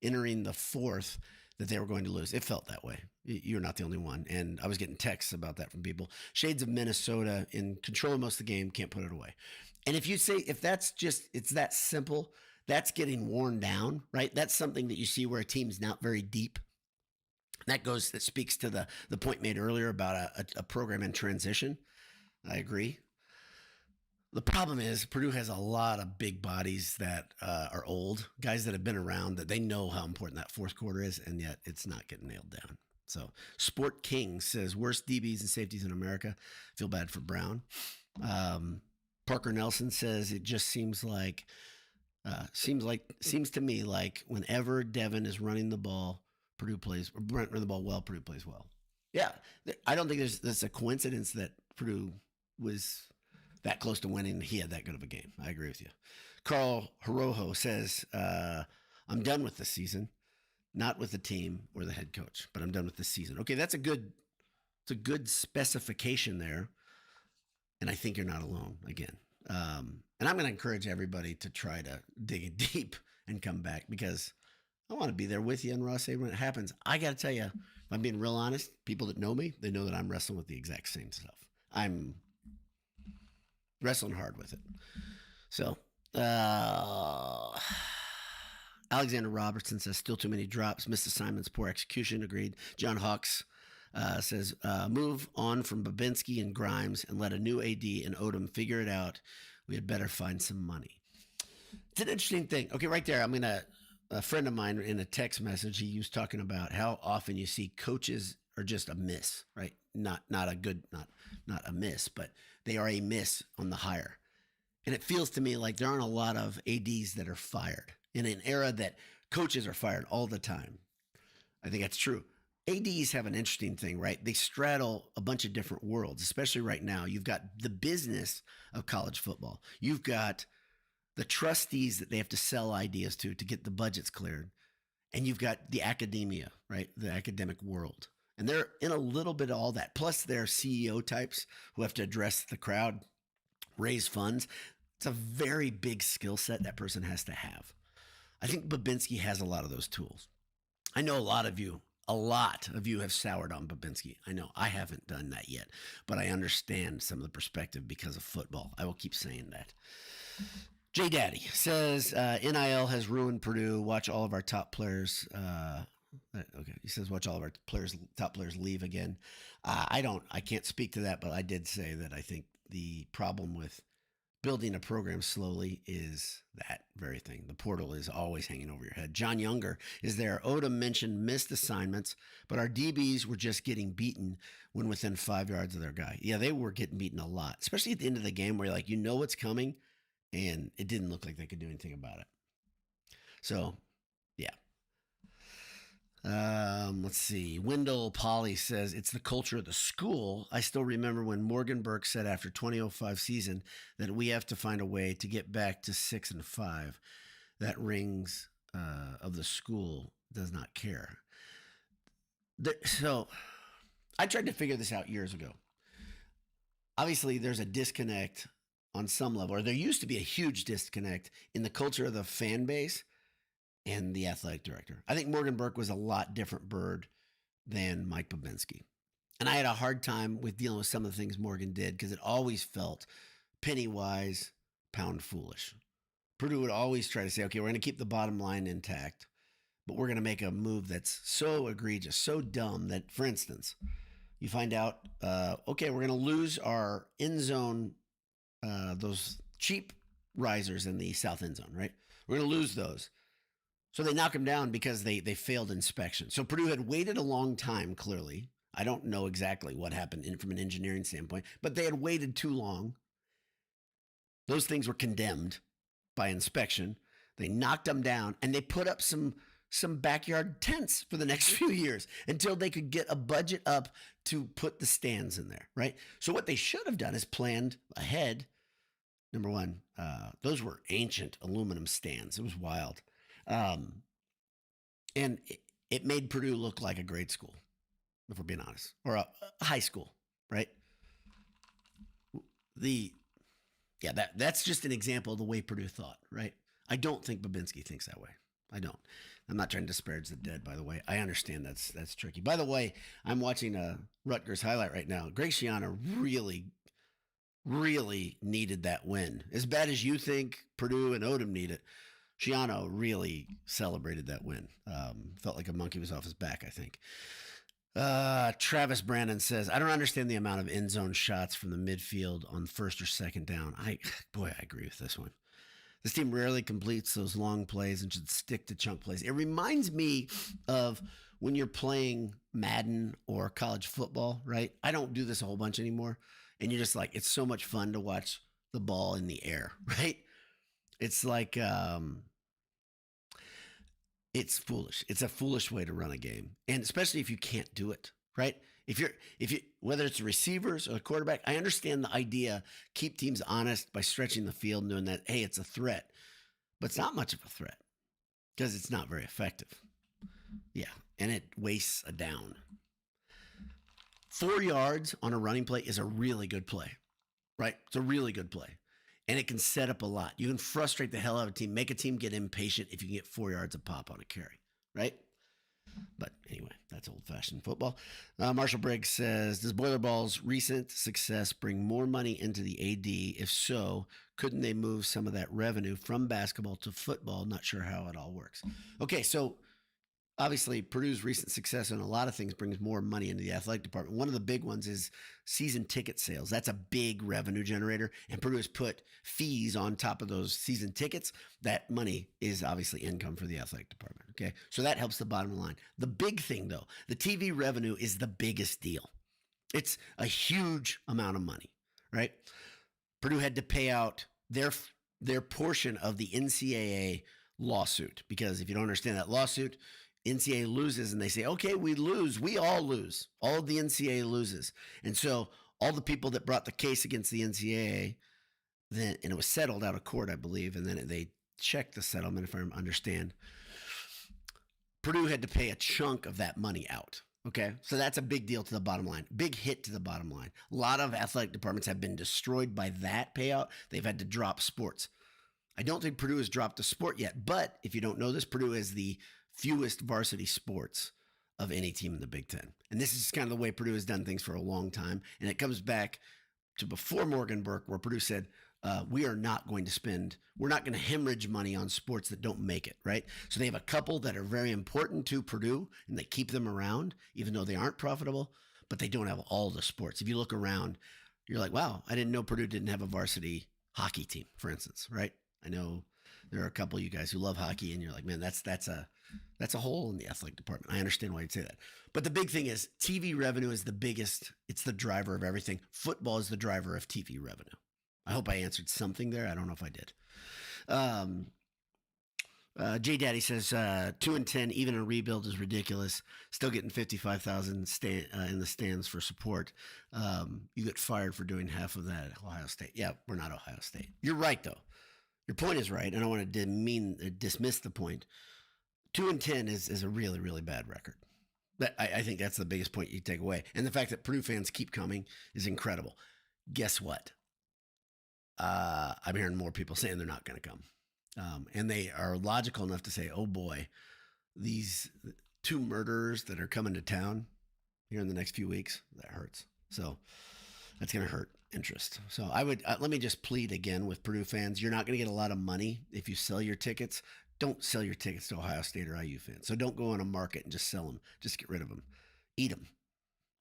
entering the fourth that they were going to lose. It felt that way. You're not the only one. And I was getting texts about that from people. Shades of Minnesota in control of most of the game, can't put it away. And if you say, if that's just, it's that simple, that's getting worn down, right? That's something that you see where a team's not very deep. That speaks to the point made earlier about a program in transition. I agree. The problem is Purdue has a lot of big bodies that are old, guys that have been around, that they know how important that fourth quarter is, and yet it's not getting nailed down. So Sport King says, worst DBs and safeties in America. Feel bad for Brown. Parker Nelson says, it just seems to me like whenever Devin is running the ball, Purdue plays, or running the ball well, Purdue plays well. Yeah, I don't think there's a coincidence that Purdue was that close to winning. He had that good of a game. I agree with you. Carl Hiroho says, I'm done with the season, not with the team or the head coach, but I'm done with the season. Okay, it's a good specification there. And I think you're not alone again. And I'm going to encourage everybody to try to dig in deep and come back because I want to be there with you and Ross when it happens. I got to tell you, if I'm being real honest, people that know me, they know that I'm wrestling with the exact same stuff. I'm wrestling hard with it. So, Alexander Robertson says, still too many drops, missed assignments, poor execution. Agreed. John Hawks says, move on from Babinski and Grimes and let a new AD and Odom figure it out. We had better find some money. It's an interesting thing. Okay, right there, a friend of mine in a text message, he was talking about how often you see coaches are just a miss, right? Not a miss, but they are a miss on the hire. And it feels to me like there aren't a lot of ADs that are fired in an era that coaches are fired all the time. I think that's true. ADs have an interesting thing, right? They straddle a bunch of different worlds, especially right now. You've got the business of college football. You've got the trustees that they have to sell ideas to get the budgets cleared. And you've got the academia, right? The academic world. And they're in a little bit of all that. Plus they're CEO types who have to address the crowd, raise funds. It's a very big skill set that person has to have. I think Babinski has a lot of those tools. I know a lot of you have soured on Babinski. I know I haven't done that yet, but I understand some of the perspective because of football. I will keep saying that. J Daddy says, NIL has ruined Purdue. Watch all of our top players. Okay. He says, watch all of our top players leave again. I can't speak to that, but I did say that I think the problem with building a program slowly is that very thing. The portal is always hanging over your head. John Younger is there. Odom mentioned missed assignments, but our DBs were just getting beaten when within 5 yards of their guy. Yeah, they were getting beaten a lot, especially at the end of the game where you know what's coming, and it didn't look like they could do anything about it. So, yeah. Let's see. Wendell Polly says, it's the culture of the school. I still remember when Morgan Burke said after 2005 season that we have to find a way to get back to 6-5. That rings of the school does not care. So I tried to figure this out years ago. Obviously, there's a disconnect on some level, or there used to be a huge disconnect in the culture of the fan base and the athletic director. I think Morgan Burke was a lot different bird than Mike Babinski. And I had a hard time with dealing with some of the things Morgan did because it always felt penny wise, pound foolish. Purdue would always try to say, okay, we're going to keep the bottom line intact, but we're going to make a move that's so egregious, so dumb that, for instance, you find out, okay, we're going to lose our end zone, those cheap risers in the south end zone, right? We're going to lose those. So they knock them down because they failed inspection. So Purdue had waited a long time, clearly. I don't know exactly what happened from an engineering standpoint, but they had waited too long. Those things were condemned by inspection. They knocked them down, and they put up some backyard tents for the next few years until they could get a budget up to put the stands in there, right? So what they should have done is planned ahead. Number one, those were ancient aluminum stands. It was wild. And it made Purdue look like a grade school, if we're being honest, or a high school, right? That's just an example of the way Purdue thought, right? I don't think Babinski thinks that way. I don't. I'm not trying to disparage the dead, by the way. I understand that's tricky. By the way, I'm watching a Rutgers highlight right now. Greg Schiano really, really needed that win. As bad as you think Purdue and Odom need it, Schiano really celebrated that win. Felt like a monkey was off his back, I think. Travis Brandon says, I don't understand the amount of end zone shots from the midfield on first or second down. I agree with this one. This team rarely completes those long plays and should stick to chunk plays. It reminds me of when you're playing Madden or college football, right? I don't do this a whole bunch anymore. And you're just like, it's so much fun to watch the ball in the air, right? It's like, it's foolish. It's a foolish way to run a game. And especially if you can't do it, right? If you, whether it's receivers or a quarterback, I understand the idea, keep teams honest by stretching the field and knowing that, hey, it's a threat, but it's not much of a threat because it's not very effective. Yeah. And it wastes a down. 4 yards on a running play is a really good play, right? It's a really good play. And it can set up a lot. You can frustrate the hell out of a team, make a team get impatient if you can get 4 yards a pop on a carry, right? But anyway, that's old-fashioned football. Marshall Briggs says, does Boiler Ball's recent success bring more money into the AD? If so, couldn't they move some of that revenue from basketball to football? Not sure how it all works. Okay, so obviously Purdue's recent success on a lot of things brings more money into the athletic department. One of the big ones is season ticket sales. That's a big revenue generator, and Purdue has put fees on top of those season tickets. That money is obviously income for the athletic department, okay? So that helps the bottom line. The big thing, though, the TV revenue is the biggest deal. It's a huge amount of money, right? Purdue had to pay out their portion of the NCAA lawsuit, because if you don't understand that lawsuit, NCAA loses and they say, okay, we lose. We all lose. All of the NCAA loses. And so all the people that brought the case against the NCAA, and it was settled out of court, I believe, and then they checked the settlement, if I understand. Purdue had to pay a chunk of that money out. Okay, so that's a big deal to the bottom line. Big hit to the bottom line. A lot of athletic departments have been destroyed by that payout. They've had to drop sports. I don't think Purdue has dropped a sport yet, but if you don't know this, Purdue is the fewest varsity sports of any team in the Big Ten. And this is kind of the way Purdue has done things for a long time. And it comes back to before Morgan Burke, where Purdue said, we're not going to hemorrhage money on sports that don't make it, right? So they have a couple that are very important to Purdue, and they keep them around, even though they aren't profitable, but they don't have all the sports. If you look around, you're like, wow, I didn't know Purdue didn't have a varsity hockey team, for instance, right? I know there are a couple of you guys who love hockey, and you're like, man, that's a hole in the athletic department. I understand why you'd say that. But the big thing is TV revenue is the biggest. It's the driver of everything. Football is the driver of TV revenue. I hope I answered something there. I don't know if I did. J Daddy says 2-10, even a rebuild is ridiculous. Still getting 55,000 in the stands for support. You get fired for doing half of that at Ohio State. Yeah, we're not Ohio State. You're right, though. Your point is right. I don't want to dismiss the point. 2-10 is a really, really bad record. I think that's the biggest point you take away. And the fact that Purdue fans keep coming is incredible. Guess what? I'm hearing more people saying they're not going to come. And they are logical enough to say, oh boy, these two murderers that are coming to town here in the next few weeks, that hurts. So that's going to hurt interest. So I would, let me just plead again with Purdue fans. You're not going to get a lot of money if you sell your tickets. Don't sell your tickets to Ohio State or IU fans. So don't go on a market and just sell them. Just get rid of them. Eat them.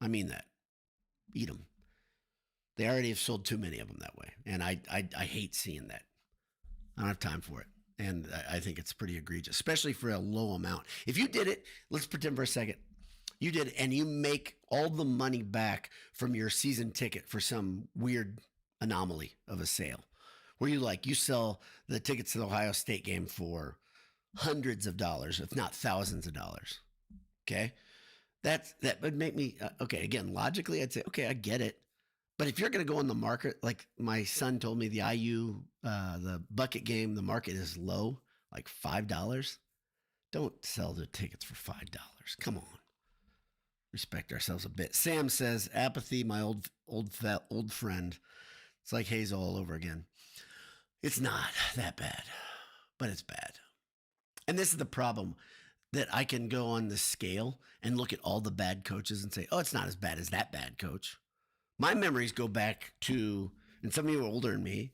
I mean that. Eat them. They already have sold too many of them that way. And I hate seeing that. I don't have time for it. And I think it's pretty egregious, especially for a low amount. If you did it, let's pretend for a second, you did it and you make all the money back from your season ticket for some weird anomaly of a sale where you sell the tickets to the Ohio State game for hundreds of dollars, if not thousands of dollars. Okay. That would make me, okay. Again, logically, I'd say, okay, I get it. But if you're going to go on the market, like my son told me, the IU, the bucket game, the market is low, like $5. Don't sell the tickets for $5. Come on, respect ourselves a bit. Sam says, apathy, my old friend. It's like Hazel all over again. It's not that bad, but it's bad. And this is the problem, that I can go on the scale and look at all the bad coaches and say, oh, it's not as bad as that bad coach. My memories go back to, and some of you are older than me.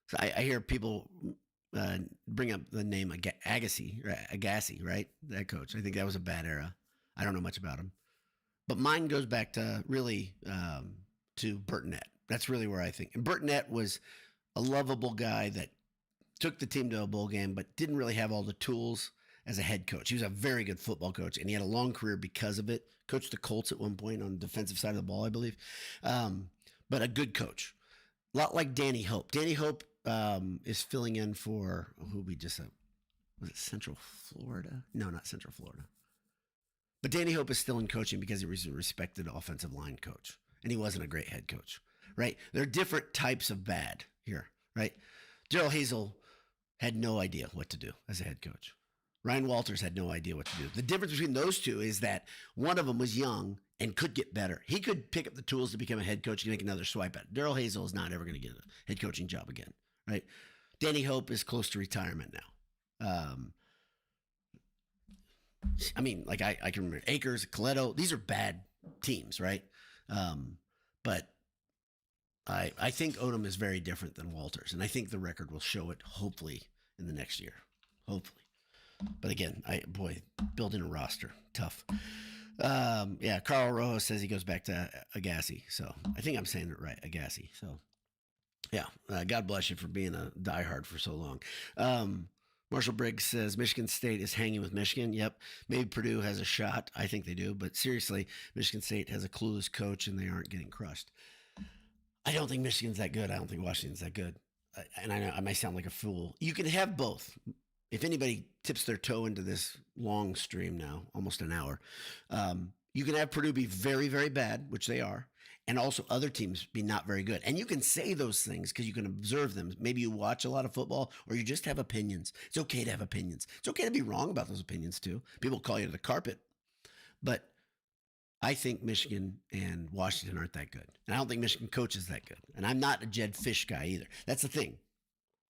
So I hear people bring up the name Agassi, right? That coach. I think that was a bad era. I don't know much about him. But mine goes back to really to Burtonette. That's really where I think. And Burtonette was a lovable guy that took the team to a bowl game, but didn't really have all the tools as a head coach. He was a very good football coach, and he had a long career because of it. Coached the Colts at one point on the defensive side of the ball, I believe. But a good coach. A lot like Danny Hope. Danny Hope is filling in for, who we just said, was it Central Florida? No, not Central Florida. But Danny Hope is still in coaching because he was a respected offensive line coach, and he wasn't a great head coach, right? There are different types of bad here, right? Darrell Hazel had no idea what to do as a head coach. Ryan Walters had no idea what to do. The difference between those two is that one of them was young and could get better. He could pick up the tools to become a head coach and make another swipe at it. Darrell Hazel is not ever going to get a head coaching job again, right? Danny Hope is close to retirement now. I mean, like I can remember Akers, Coletto. These are bad teams, right? But I think Odom is very different than Walters, and I think the record will show it, hopefully, in the next year. Hopefully. But again, building a roster, tough. Yeah, Carl Rojo says he goes back to Agassi. So I think I'm saying it right, Agassi. So yeah, God bless you for being a diehard for so long. Marshall Briggs says Michigan State is hanging with Michigan. Yep, maybe Purdue has a shot. I think they do. But seriously, Michigan State has a clueless coach and they aren't getting crushed. I don't think Michigan's that good. I don't think Washington's that good. And I know I might sound like a fool. You can have both. If anybody tips their toe into this long stream now, almost an hour, you can have Purdue be very, very bad, which they are, and also other teams be not very good. And you can say those things because you can observe them. Maybe you watch a lot of football or you just have opinions. It's okay to have opinions. It's okay to be wrong about those opinions too. People call you to the carpet. But I think Michigan and Washington aren't that good. And I don't think Michigan coach is that good. And I'm not a Jed Fish guy either. That's the thing.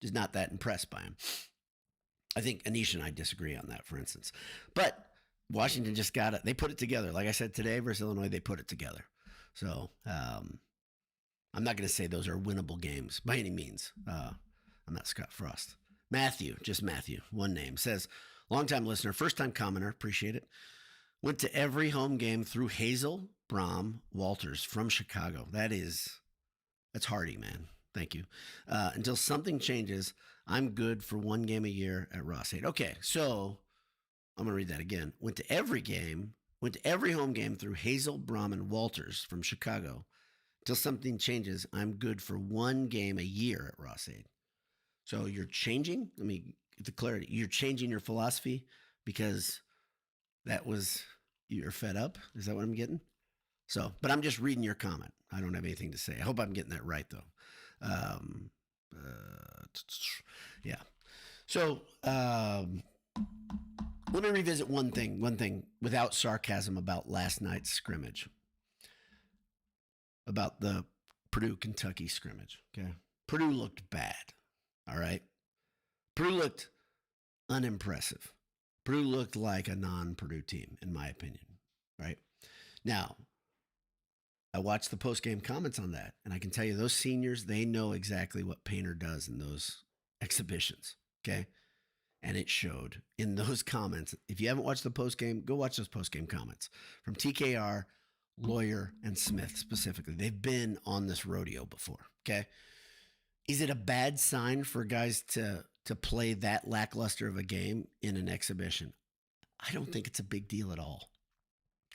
Just not that impressed by him. I think Anish and I disagree on that, for instance. But Washington just got it. They put it together. Like I said today versus Illinois, they put it together. So I'm not going to say those are winnable games by any means. I'm not Scott Frost. Matthew, just Matthew, one name, says, longtime listener, first-time commenter, appreciate it. Went to every home game through Hazel, Brom, Walters from Chicago. That's hearty, man. Thank you. Until something changes, I'm good for one game a year at Ross 8. Okay, so I'm going to read that again. Went to every home game through Hazel, Brom, and Walters from Chicago. Until something changes, I'm good for one game a year at Ross 8. So you're changing? Let me get the clarity. You're changing your philosophy because you're fed up? Is that what I'm getting? So, but I'm just reading your comment. I don't have anything to say. I hope I'm getting that right, though. Yeah. So, Let me revisit one thing without sarcasm about last night's scrimmage, about the Purdue Kentucky scrimmage. Okay. Purdue looked bad. All right. Purdue looked unimpressive. Purdue looked like a non-Purdue team, in my opinion. Right. Now, I watched the post-game comments on that, and I can tell you those seniors, they know exactly what Painter does in those exhibitions. Okay. And it showed in those comments. If you haven't watched the post-game, go watch those post-game comments from TKR, Lawyer, and Smith specifically. They've been on this rodeo before. Okay. Is it a bad sign for guys to play that lackluster of a game in an exhibition? I don't think it's a big deal at all.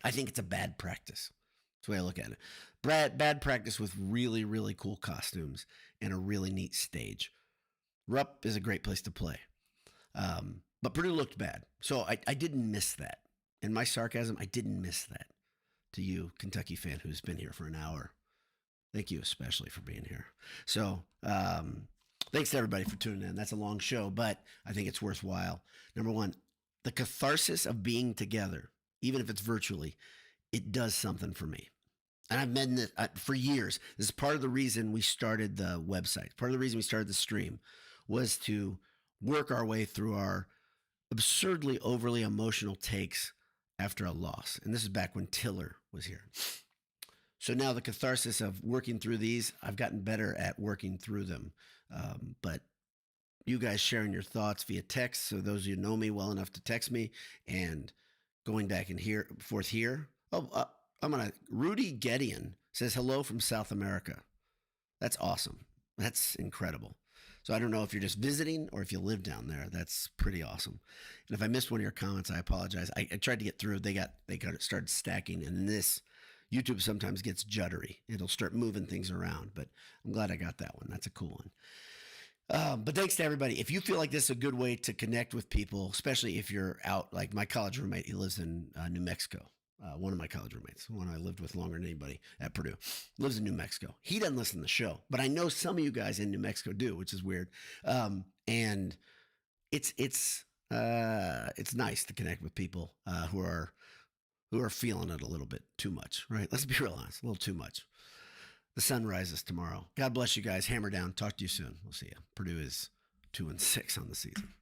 I think it's a bad practice. That's the way I look at it. Bad practice with really, really cool costumes and a really neat stage. Rupp is a great place to play. But Purdue looked bad. So I didn't miss that. In my sarcasm, I didn't miss that. To you, Kentucky fan who's been here for an hour. Thank you especially for being here. So thanks to everybody for tuning in. That's a long show, but I think it's worthwhile. Number one, the catharsis of being together, even if it's virtually, it does something for me. And I've been this for years. This is part of the reason we started the website. Part of the reason we started the stream was to work our way through our absurdly overly emotional takes after a loss. And this is back when Tiller was here. So now the catharsis of working through these, I've gotten better at working through them. But you guys sharing your thoughts via text, so those of you who know me well enough to text me, and going back and forth here. Rudy Gedeon says hello from South America. That's awesome. That's incredible. So I don't know if you're just visiting or if you live down there. That's pretty awesome. And if I missed one of your comments, I apologize. I tried to get through. They started stacking, and this YouTube sometimes gets juddery. It'll start moving things around, but I'm glad I got that one. That's a cool one. But thanks to everybody. If you feel like this is a good way to connect with people, especially if you're out, like my college roommate, he lives in New Mexico. One of my college roommates, one I lived with longer than anybody at Purdue, lives in New Mexico. He doesn't listen to the show, but I know some of you guys in New Mexico do, which is weird. And it's nice to connect with people who are feeling it a little bit too much, right? Let's be real honest, a little too much. The sun rises tomorrow. God bless you guys. Hammer down. Talk to you soon. We'll see you. Purdue is 2-6 on the season.